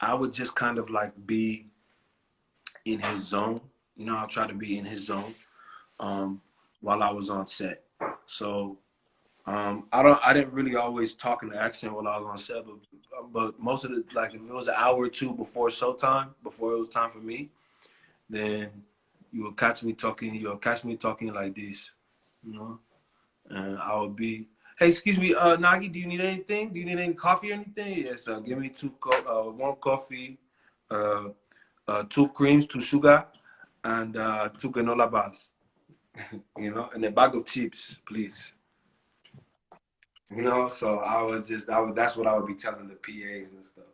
Speaker 2: I would just kind of like be in his zone. You know, I'll try to be in his zone while I was on set. So I didn't really always talk in the accent while I was on set, but most of the, like if it was an hour or two before showtime, before it was time for me, then you'll catch me talking like this, you know, and I would be, hey, excuse me, Nagi, do you need anything? Do you need any coffee or anything? Yes, give me one coffee, uh, two creams, two sugar, and two granola bars, you know, and a bag of chips, please. You know, so that's what I would be telling the PAs and stuff.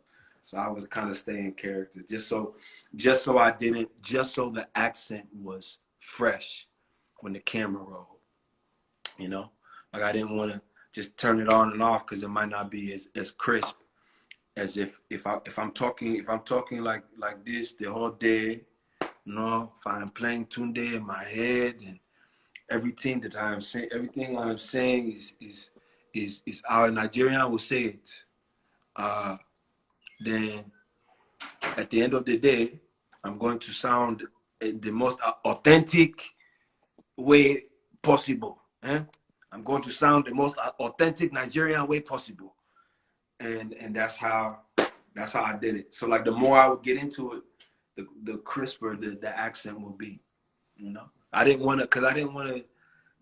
Speaker 2: So I was kind of staying character, just so just so the accent was fresh when the camera rolled. You know, like I didn't want to just turn it on and off because it might not be as crisp as if I'm talking like this the whole day. You know, if I'm playing Tunde in my head and everything I'm saying is how a Nigerian will say it. Uh, then at the end of the day, I'm going to sound the most authentic way possible. Eh? I'm going to sound the most authentic Nigerian way possible, and that's how I did it. So like the more I would get into it, the crisper the accent will be. You know, I didn't want to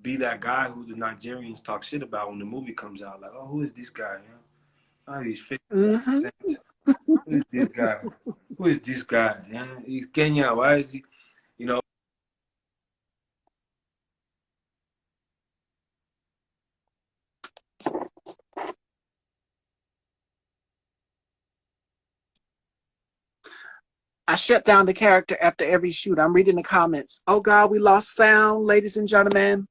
Speaker 2: be that guy who the Nigerians talk shit about when the movie comes out. Like, oh, who is this guy? You know? Oh, he's fake
Speaker 1: Mm-hmm.
Speaker 2: accent. Who is this guy? Who is this guy? Yeah, he's Kenya. Why is he? You know.
Speaker 1: I shut down the character after every shoot. I'm reading the comments. Oh God, we lost sound, ladies and gentlemen.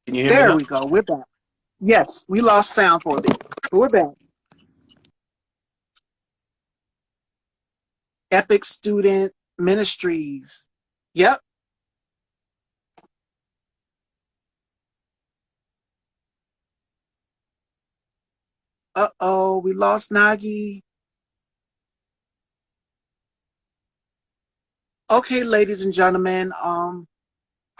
Speaker 2: Can you hear me
Speaker 1: There
Speaker 2: now?
Speaker 1: we go. We're back. Yes, we lost sound for a bit, but we're back. Epic Student Ministries. Yep. Uh-oh, we lost Nagi. Okay, ladies and gentlemen.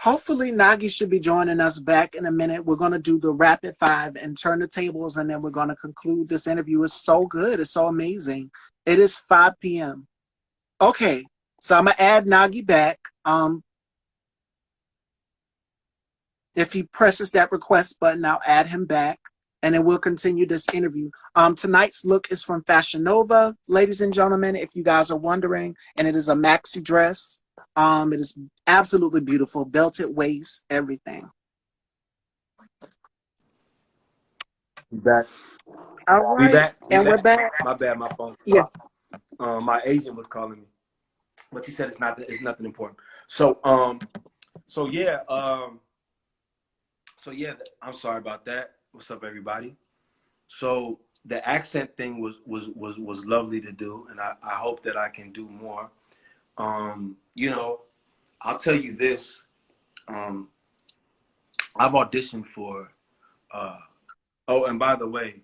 Speaker 1: Hopefully Nagi should be joining us back in a minute. We're gonna do the rapid five and turn the tables, and then we're gonna conclude this interview. It's so good. It's so amazing. It is 5 p.m. Okay, so I'm gonna add Nagi back. If he presses that request button, I'll add him back, and then we'll continue this interview. Tonight's look is from Fashion Nova, ladies and gentlemen, if you guys are wondering, and it is a maxi dress. It is absolutely beautiful, belted waist, everything.
Speaker 2: We back.
Speaker 1: All
Speaker 2: We
Speaker 1: right,
Speaker 2: back. We
Speaker 1: and we're
Speaker 2: back.
Speaker 1: back.
Speaker 2: My bad. My phone.
Speaker 1: Yes.
Speaker 2: My agent was calling me, but he said it's nothing important. So so yeah so yeah. I'm sorry about that. What's up, everybody? So the accent thing was lovely to do, and I hope that I can do more. You know, I'll tell you this. Um, I've auditioned for. Oh, and by the way,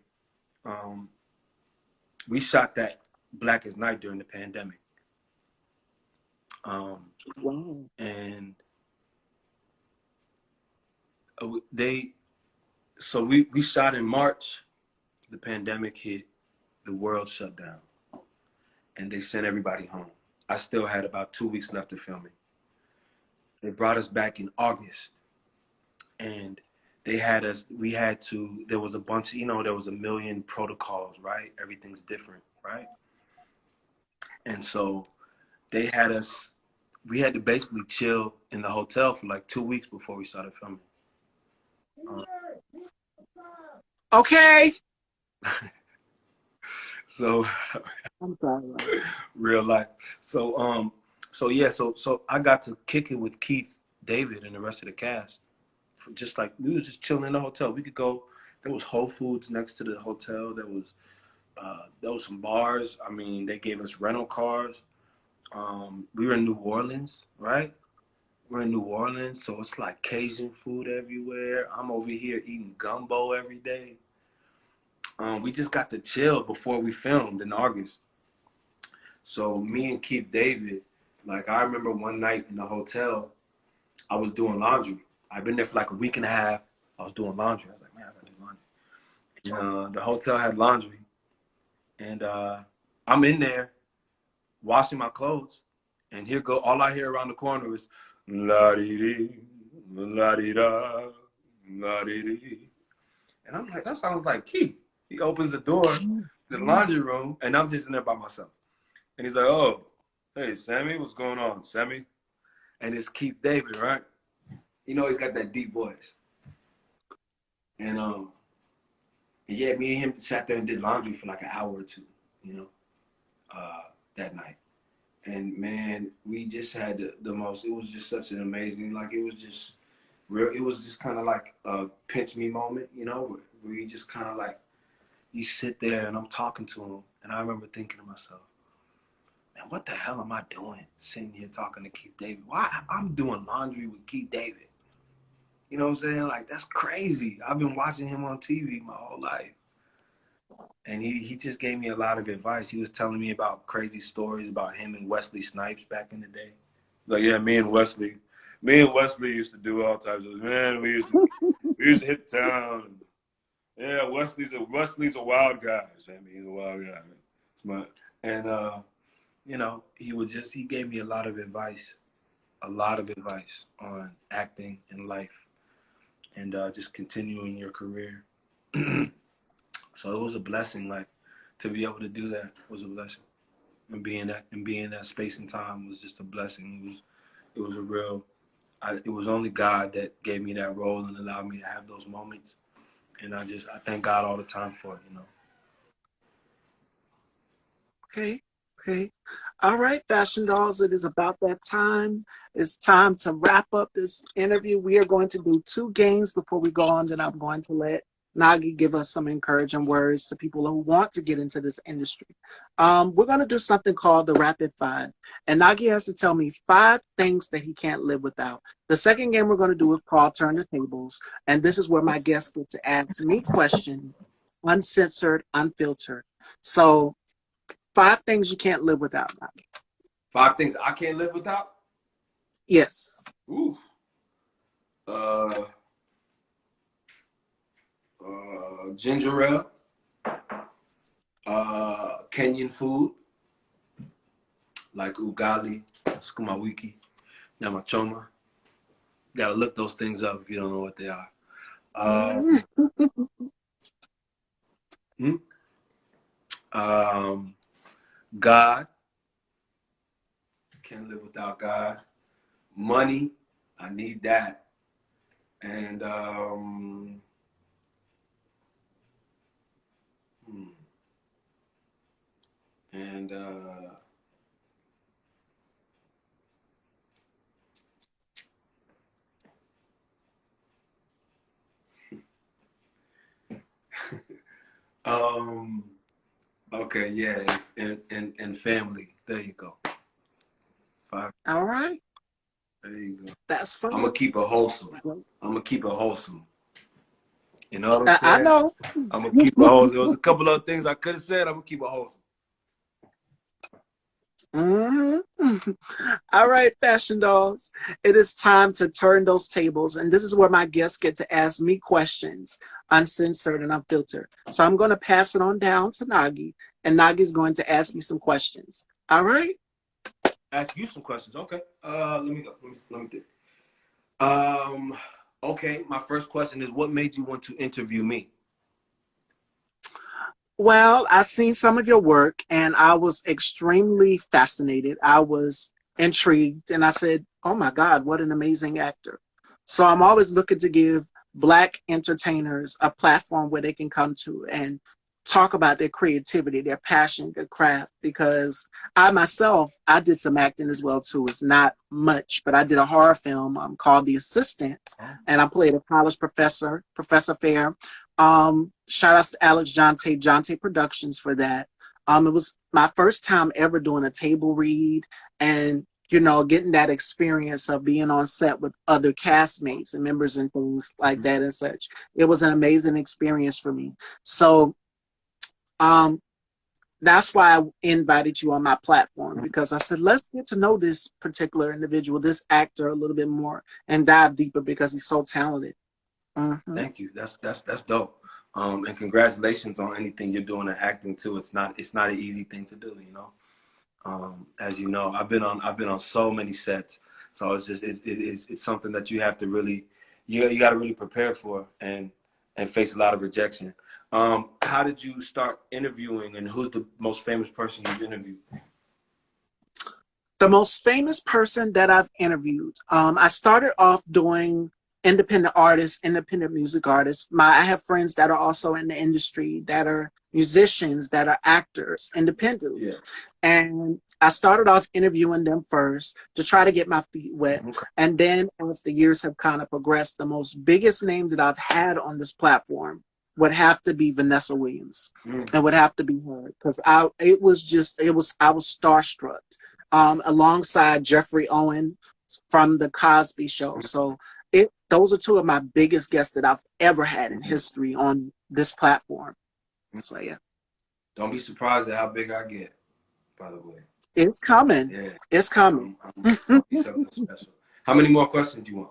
Speaker 2: we shot that Black as Night during the pandemic.
Speaker 1: Wow.
Speaker 2: And they so we shot in March. The pandemic hit, the world shut down, and they sent everybody home. I still had about 2 weeks left of filming. They brought us back in August, and they had us. We had to. There was a bunch. There was a million protocols, right? Everything's different, right? And so they had us. We had to basically chill in the hotel for like 2 weeks before we started filming.
Speaker 1: Okay.
Speaker 2: So
Speaker 1: I'm sorry.
Speaker 2: real life. So yeah, so I got to kick it with Keith, David, and the rest of the cast. Just like we were just chilling in the hotel. We could go. There was Whole Foods next to the hotel. There was some bars. I mean, they gave us rental cars. We were in New Orleans, right? We're in New Orleans, so it's like Cajun food everywhere. I'm over here eating gumbo every day. We just got to chill before we filmed in August. So me and Keith David, like I remember one night in the hotel, I was doing laundry. I've been there for like a week and a half. I was doing laundry. I was like, man, I gotta do laundry. The hotel had laundry, and I'm in there washing my clothes, and here go all I hear around the corner is la di di, la di da, la di di, and I'm like, that sounds like Keith. He opens the door to the laundry room, and I'm just in there by myself. And he's like, oh, hey, Sammy, what's going on, Sammy? And it's Keith David, right? He's got that deep voice. And yeah, me and him sat there and did laundry for like an hour or two, you know, that night. And man, we just had the most, it was just such an amazing, like it was just real, it was just kind of like a pinch me moment, where you just kind of like, you sit there and I'm talking to him. And I remember thinking to myself, man, what the hell am I doing sitting here talking to Keith David? Why I'm doing laundry with Keith David? You know what I'm saying? Like, that's crazy. I've been watching him on TV my whole life. And he just gave me a lot of advice. He was telling me about crazy stories about him and Wesley Snipes back in the day. Like, yeah, me and Wesley used to do all types of, man, we used to hit town. Yeah, Wesley's a wild guy. Sammy, he's a wild guy. Smart. And he gave me a lot of advice on acting and life and just continuing your career. So it was a blessing, like to be able to do that was a blessing. And being that space and time was just a blessing. It was a real it was only God that gave me that role and allowed me to have those moments. And I thank God all the time for it.
Speaker 1: Okay. Okay. All right, Fashion Dolls, it is about that time. It's time to wrap up this interview. We are going to do 2 games before we go on. Then I'm going to let Nagi give us some encouraging words to people who want to get into this industry. We're going to do something called the Rapid Five. And Nagi has to tell me 5 things that he can't live without. The second game we're going to do is called Turn the Tables. And this is where my guests get to ask me questions, uncensored, unfiltered. So 5 things you can't live without.
Speaker 2: 5 things I can't live without.
Speaker 1: Yes.
Speaker 2: Ooh. Ginger ale. Kenyan food like ugali, sukuma wiki, nyama choma. Gotta look those things up if you don't know what they are. God. Can't live without God. Money. I need that. And and okay, yeah, and family. There you go. 5.
Speaker 1: All right.
Speaker 2: There you go.
Speaker 1: That's
Speaker 2: I'm
Speaker 1: fine.
Speaker 2: gonna keep it wholesome. I'm gonna keep it wholesome. You know what I'm
Speaker 1: I
Speaker 2: saying?
Speaker 1: know.
Speaker 2: I'm gonna keep it wholesome. There was a couple other things I could have said. I'm gonna keep it wholesome.
Speaker 1: All right, fashion dolls. It is time to turn those tables. And this is where my guests get to ask me questions, uncensored and unfiltered. So I'm going to pass it on down to Nagi, and Nagi's going to ask me some questions. All right?
Speaker 2: Ask you some questions. Okay. Let me go. Let me think. Um. Okay. My first question is, what made you want to interview me?
Speaker 1: Well, I seen some of your work and I was extremely fascinated. I was intrigued and I said, oh my God, what an amazing actor. So I'm always looking to give Black entertainers a platform where they can come to and talk about their creativity, their passion, their craft. Because I myself, I did some acting as well too. It's not much, but I did a horror film called The Assistant, and I played a college professor, Professor Fair. Shout outs to Alex Jonte Productions for that. It was my first time ever doing a table read and getting that experience of being on set with other castmates and members and things like that and such. It was an amazing experience for me. So um, that's why I invited you on my platform because I said, let's get to know this particular individual, this actor a little bit more and dive deeper because he's so talented. Mm-hmm.
Speaker 2: Thank you. That's dope. And congratulations on anything you're doing in acting too. It's not an easy thing to do, you know. As you know, I've been on so many sets, so it's something that you have to really you got to really prepare for and face a lot of rejection. How did you start interviewing, and who's the most famous person you've interviewed?
Speaker 1: The most famous person that I've interviewed, I started off doing independent artists, independent music artists. I have friends that are also in the industry that are musicians, that are actors independently.
Speaker 2: Yeah.
Speaker 1: And I started off interviewing them first to try to get my feet wet.
Speaker 2: Okay.
Speaker 1: And then as the years have kind of progressed, the most biggest name that I've had on this platform would have to be Vanessa Williams. It would have to be her because I was starstruck alongside Jeffrey Owen from the Cosby Show. So those are two of my biggest guests that I've ever had in history on this platform. So yeah.
Speaker 2: Don't be surprised at how big I get, by the way.
Speaker 1: It's coming.
Speaker 2: Yeah.
Speaker 1: It's coming.
Speaker 2: I'll be something special. How many more questions do you want?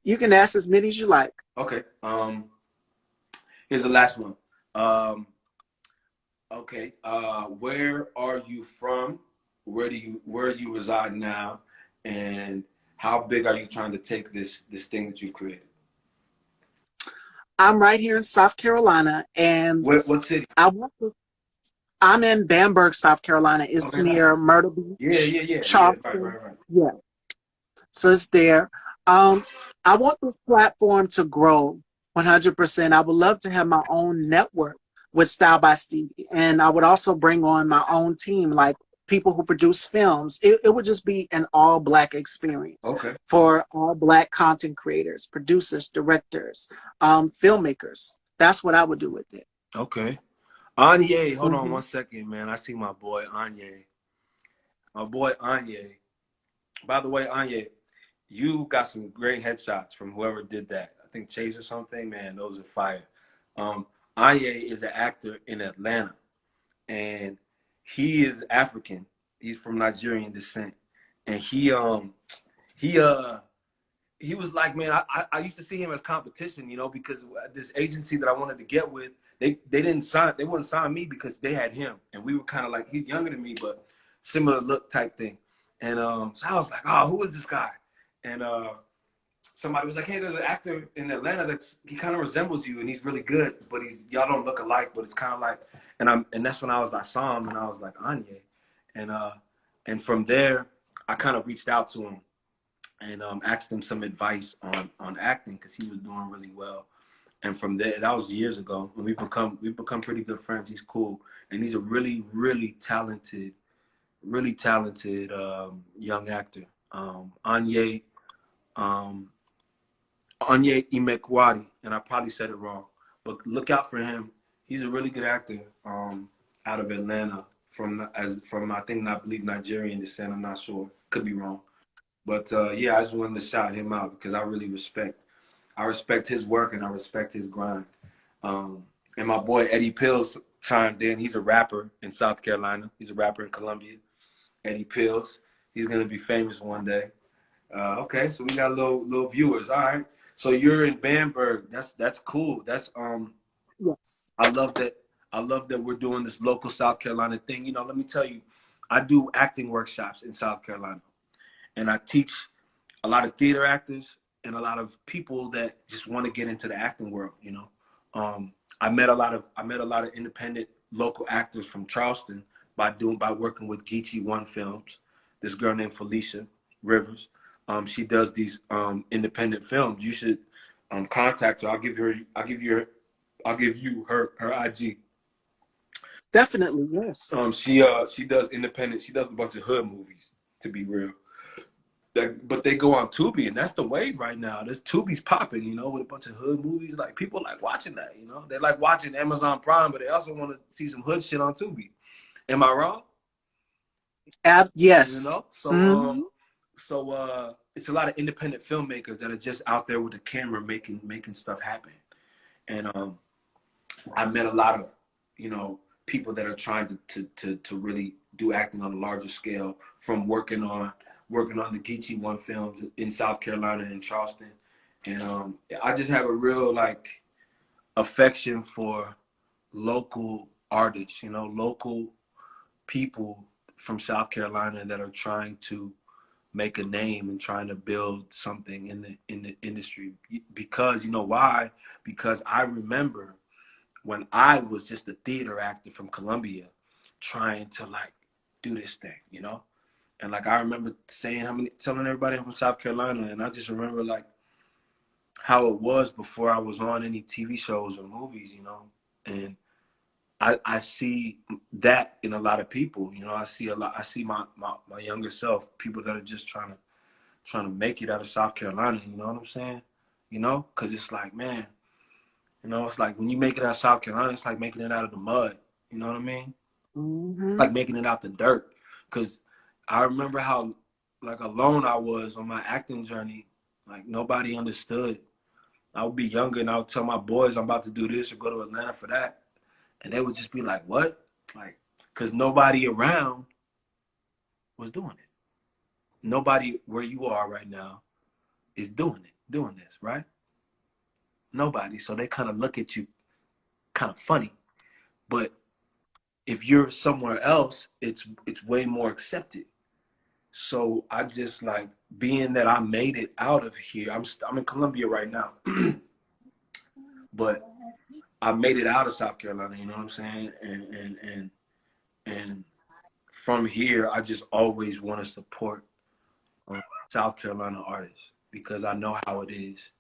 Speaker 1: You can ask as many as you like.
Speaker 2: Okay. Here's the last one. Okay. Where are you from? Where do you reside now? And how big are you trying to take this thing that you've created?
Speaker 1: I'm right here in South Carolina, and
Speaker 2: What city?
Speaker 1: I'm in Bamberg, South Carolina. It's near Myrtle Beach,
Speaker 2: Yeah.
Speaker 1: Charleston.
Speaker 2: Right.
Speaker 1: Yeah. So it's there. I want this platform to grow 100%. I would love to have my own network with Style by Stevie. And I would also bring on my own team, like people who produce films. It would just be an all Black experience for all Black content creators, producers, directors, filmmakers. That's what I would do with it.
Speaker 2: Okay. Anye, hold on 1 second, man. I see my boy Anye. My boy Anye. By the way, Anye, you got some great headshots from whoever did that. I think Chase or something, man. Those are fire. Anye is an actor in Atlanta, and he is African. He's from Nigerian descent, and he was like, man, I used to see him as competition, you know, because this agency that I wanted to get with, they wouldn't sign me because they had him, and we were kind of like, he's younger than me, but similar look type thing. And so I was like, oh, who is this guy? And somebody was like, hey, there's an actor in Atlanta he kind of resembles you, and he's really good, but y'all don't look alike, but it's kind of like, and that's when I saw him, and I was like, Anye, and from there I kind of reached out to him and asked him some advice on acting because he was doing really well. And from there, that was years ago, and we've become pretty good friends. He's cool, and he's a really, really talented young actor. Anye Imekwadi, and I probably said it wrong, but look out for him. He's a really good actor out of Atlanta from I believe Nigerian descent. I'm not sure, could be wrong, But yeah, I just wanted to shout him out because I respect his work and I respect his grind. Um, and my boy Eddie Pills chimed in. He's a rapper in South Carolina. He's a rapper in Columbia. Eddie Pills. He's gonna be famous one day. Okay, so we got little viewers. All right. So you're in Bamberg. That's cool. That's
Speaker 1: Yes.
Speaker 2: I love that. I love that we're doing this local South Carolina thing. You know, let me tell you, I do acting workshops in South Carolina, and I teach a lot of theater actors and a lot of people that just want to get into the acting world. You know, I met a lot of independent local actors from Charleston by working with Geechee One Films. This girl named Felicia Rivers. She does these independent films. You should contact her. I'll give you her IG.
Speaker 1: Definitely, yes.
Speaker 2: She does independent. She does a bunch of hood movies. To be real, but they go on Tubi, and that's the wave right now. This Tubi's popping, you know, with a bunch of hood movies. Like people like watching that, you know. They like watching Amazon Prime, but they also want to see some hood shit on Tubi. Am I wrong? You
Speaker 1: Yes.
Speaker 2: know,
Speaker 1: Mm-hmm.
Speaker 2: it's a lot of independent filmmakers that are just out there with the camera making stuff happen. And I met a lot of, you know, people that are trying to really do acting on a larger scale from working on the Geechee One films in South Carolina and Charleston. And I just have a real like affection for local artists, you know, local people from South Carolina that are trying to make a name and trying to build something in the industry. Because you know why? Because I remember when I was just a theater actor from Columbia trying to like do this thing, you know? And like I remember telling everybody I'm from South Carolina, and I just remember like how it was before I was on any TV shows or movies, you know? And I see that in a lot of people, you know, I see my younger self, people that are just trying to make it out of South Carolina, you know what I'm saying? You know? Cause it's like, man, you know, it's like when you make it out of South Carolina, it's like making it out of the mud. You know what I mean?
Speaker 1: Mm-hmm.
Speaker 2: Like making it out the dirt. Cause I remember how like alone I was on my acting journey. Like nobody understood. I would be younger and I would tell my boys I'm about to do this or go to Atlanta for that. And they would just be like, what? Like, cause nobody around was doing it. Nobody where you are right now is doing this, right? Nobody. So they kind of look at you kind of funny. But if you're somewhere else, it's way more accepted. So I just like being that I made it out of here. I'm in Columbia right now, but I made it out of South Carolina. You know what I'm saying? And from here, I just always want to support South Carolina artists because I know how it is.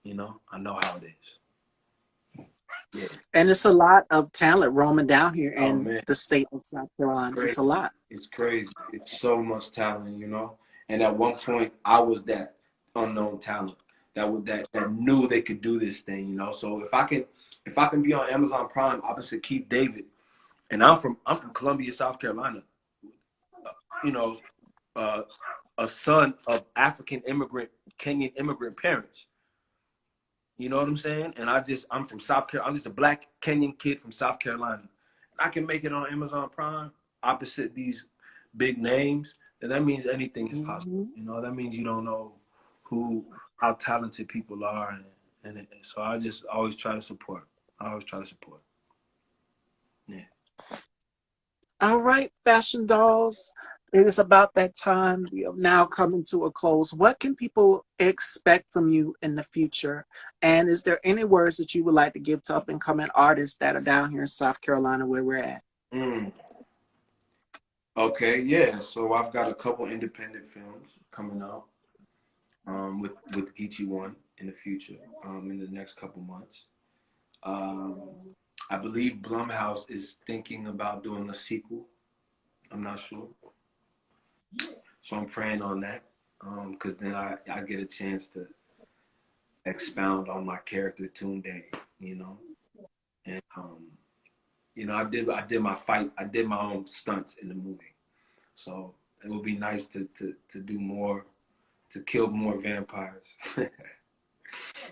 Speaker 2: You know, I know how it is. Yeah.
Speaker 1: And it's a lot of talent roaming down here
Speaker 2: Oh
Speaker 1: in
Speaker 2: man,
Speaker 1: the state of South Carolina.
Speaker 2: crazy.
Speaker 1: It's a lot.
Speaker 2: It's crazy. It's so much talent, you know. And at one point, I was that unknown talent that knew they could do this thing, you know. So if I can be on Amazon Prime opposite Keith David, and I'm from Columbia, South Carolina, you know, uh, a son of African immigrant Kenyan immigrant parents. You know what I'm saying? And I'm from South Carolina. I'm just a black Kenyan kid from South Carolina. I can make it on Amazon Prime opposite these big names, then that means anything is possible.
Speaker 1: Mm-hmm.
Speaker 2: You know, that means you don't know how talented people are, and so I just always try to support. I always try to support. Yeah.
Speaker 1: All right, fashion dolls. It is about that time. We are now coming to a close. What can people expect from you in the future? And is there any words that you would like to give to up and coming artists that are down here in South Carolina where we're at?
Speaker 2: Mm. Okay. Yeah. So I've got a couple independent films coming out with Geechee One in the future in the next couple months. Um, I believe Blumhouse is thinking about doing a sequel. I'm not sure. So I'm praying on that because then I get a chance to expound on my character Tunde, you know. And you know, I did my own stunts in the movie. So it would be nice to do more to kill more vampires.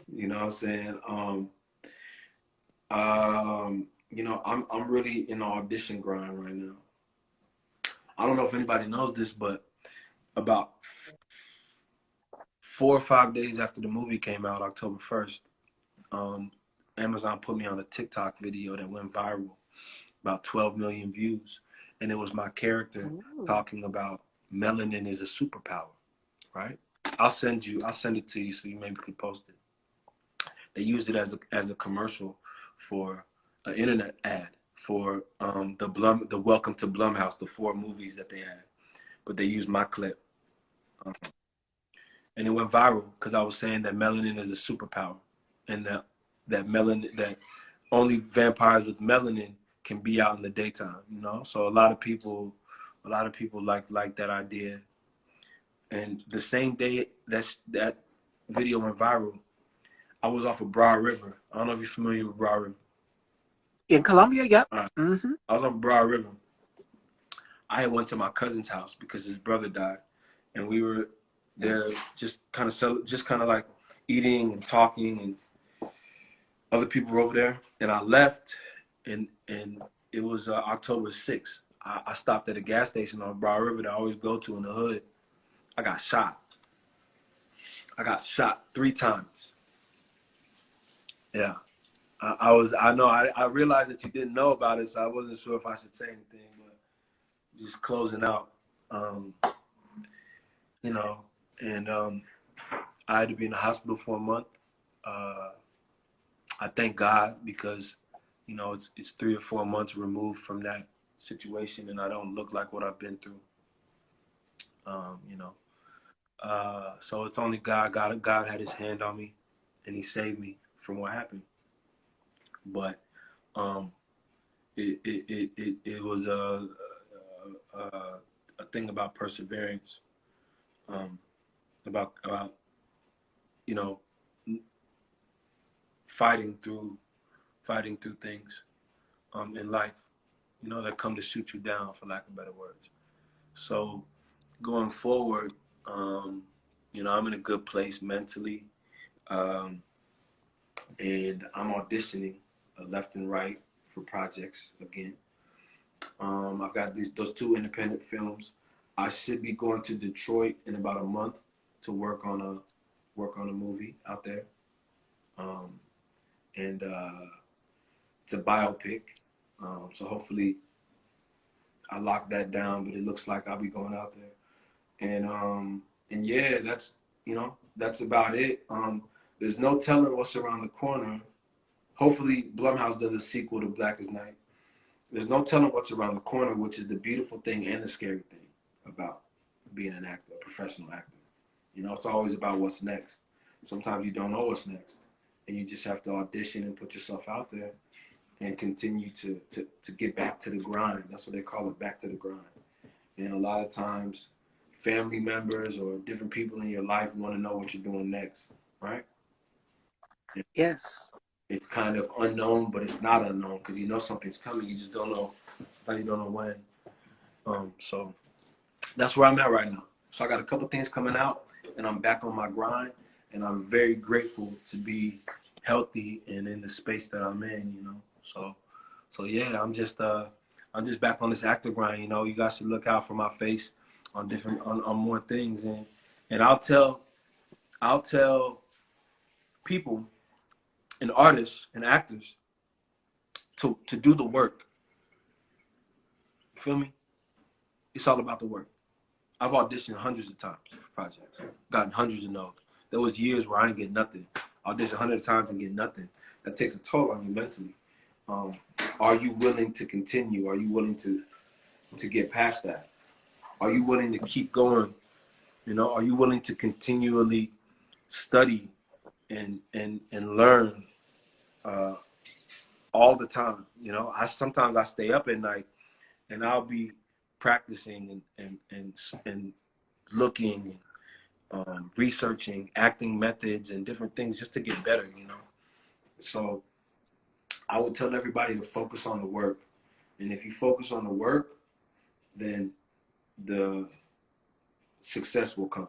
Speaker 2: You know what I'm saying? You know, I'm really in the audition grind right now. I don't know if anybody knows this, but about 4 or 5 days after the movie came out, October 1st, Amazon put me on a TikTok video that went viral, about 12 million views. And it was my character
Speaker 1: Ooh.
Speaker 2: talking about melanin is a superpower, right? I'll send it to you so you maybe could post it. They used it as a commercial for an internet ad for the Welcome to Blumhouse, the 4 movies that they had. But they used my clip. And it went viral because I was saying that melanin is a superpower, and that only vampires with melanin can be out in the daytime. You know, so a lot of people like that idea. And the same day that video went viral, I was off of Broad River. I don't know if you're familiar with Broad River.
Speaker 1: In Colombia, yep.
Speaker 2: All right.
Speaker 1: Mm-hmm.
Speaker 2: I was off Broad River. I had went to my cousin's house because his brother died, and we were there just kind of like eating and talking, and other people were over there. And I left, and it was October 6th. I stopped at a gas station on Broad River that I always go to in the hood. I got shot. I got shot 3 times. Yeah. I realized that you didn't know about it, so I wasn't sure if I should say anything, but just closing out, you know, and I had to be in the hospital for a month. I thank God because, you know, it's 3 or 4 months removed from that situation, and I don't look like what I've been through. You know, so it's only God. God had His hand on me, and He saved me from what happened. But it was a thing about perseverance, about you know fighting through things in life, you know, that come to shoot you down, for lack of better words. So going forward, you know, I'm in a good place mentally, and I'm auditioning left and right for projects again. I've got those 2 independent films. I should be going to Detroit in about a month to work on a movie out there, and it's a biopic. So hopefully I lock that down. But it looks like I'll be going out there, and yeah, that's about it. There's no telling what's around the corner. Hopefully, Blumhouse does a sequel to Black as Night. There's no telling what's around the corner, which is the beautiful thing and the scary thing about being an actor, a professional actor. You know, it's always about what's next. Sometimes you don't know what's next, and you just have to audition and put yourself out there and continue to get back to the grind. That's what they call it, back to the grind. And a lot of times, family members or different people in your life want to know what you're doing next, right?
Speaker 1: Yes.
Speaker 2: It's kind of unknown, but it's not unknown because you know something's coming. You just don't know. You don't know when. So that's where I'm at right now. So I got a couple things coming out, and I'm back on my grind. And I'm very grateful to be healthy and in the space that I'm in. You know, so yeah, I'm just back on this actor grind. You know, you guys should look out for my face on on more things, and I'll tell people and artists and actors to do the work. You feel me? It's all about the work. I've auditioned hundreds of times for projects, gotten hundreds of no's. There was years where I didn't get nothing. Auditioned 100 times and get nothing. That takes a toll on you mentally. Are you willing to continue? Are you willing to get past that? Are you willing to keep going? You know, are you willing to continually study and learn all the time? You know, sometimes I stay up at night and I'll be practicing and looking, researching acting methods and different things just to get better, you know. So I would tell everybody to focus on the work. And if you focus on the work, then the success will come.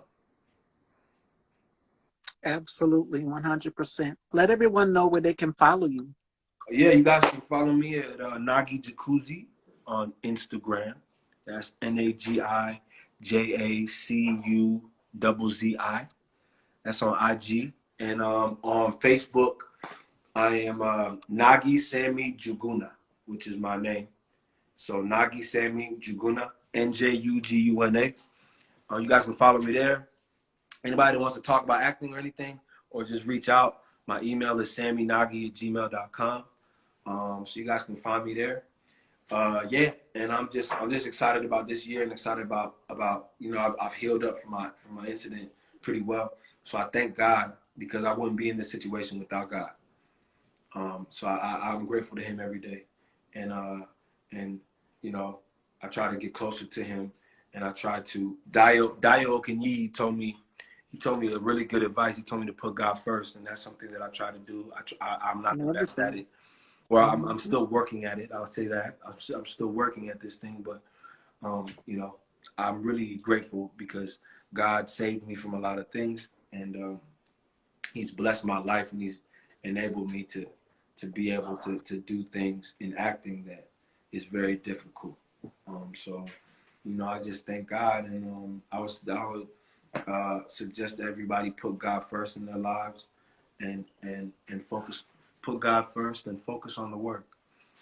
Speaker 1: Absolutely, 100%. Let everyone know where they can follow you.
Speaker 2: Yeah, you guys can follow me at Nagijacuzzi on Instagram. That's Nagijacuzzi. That's on IG. And on Facebook, I am Nagi Sammy Njguna, which is my name. So Nagi Sammy Njguna, Njuguna. You guys can follow me there. Anybody that wants to talk about acting or anything, or just reach out, my email is sammynagi@gmail.com. So you guys can find me there. Yeah, and I'm just excited about this year and excited about I've healed up from my incident pretty well. So I thank God because I wouldn't be in this situation without God. So I'm grateful to Him every day, and I try to get closer to Him, and I try to. Dio Okenyi told me a really good advice. He told me to put God first, and that's something that I try to do. I'm not the best at it. Well, I'm still working at it. I'll say that. I'm still working at this thing, but I'm really grateful because God saved me from a lot of things, and He's blessed my life, and He's enabled me to be able to do things in acting that is very difficult. So I just thank God, and I would suggest that everybody put God first in their lives, and put God first and focus on the work.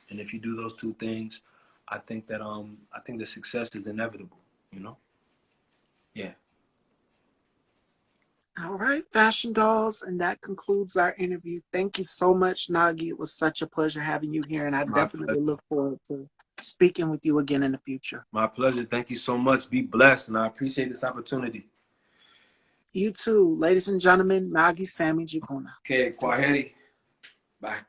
Speaker 2: And if you do those two things, I think the success is inevitable. Yeah.
Speaker 1: All right, fashion dolls, and that concludes our interview. Thank you so much, Nagi. It was such a pleasure having you here, and I definitely look forward to speaking with you again in the future.
Speaker 2: My pleasure. Thank you so much. Be blessed, and I appreciate this opportunity.
Speaker 1: You too, ladies and gentlemen, Nagi Sammy Njguna.
Speaker 2: Okay, Kwaheri. Bye.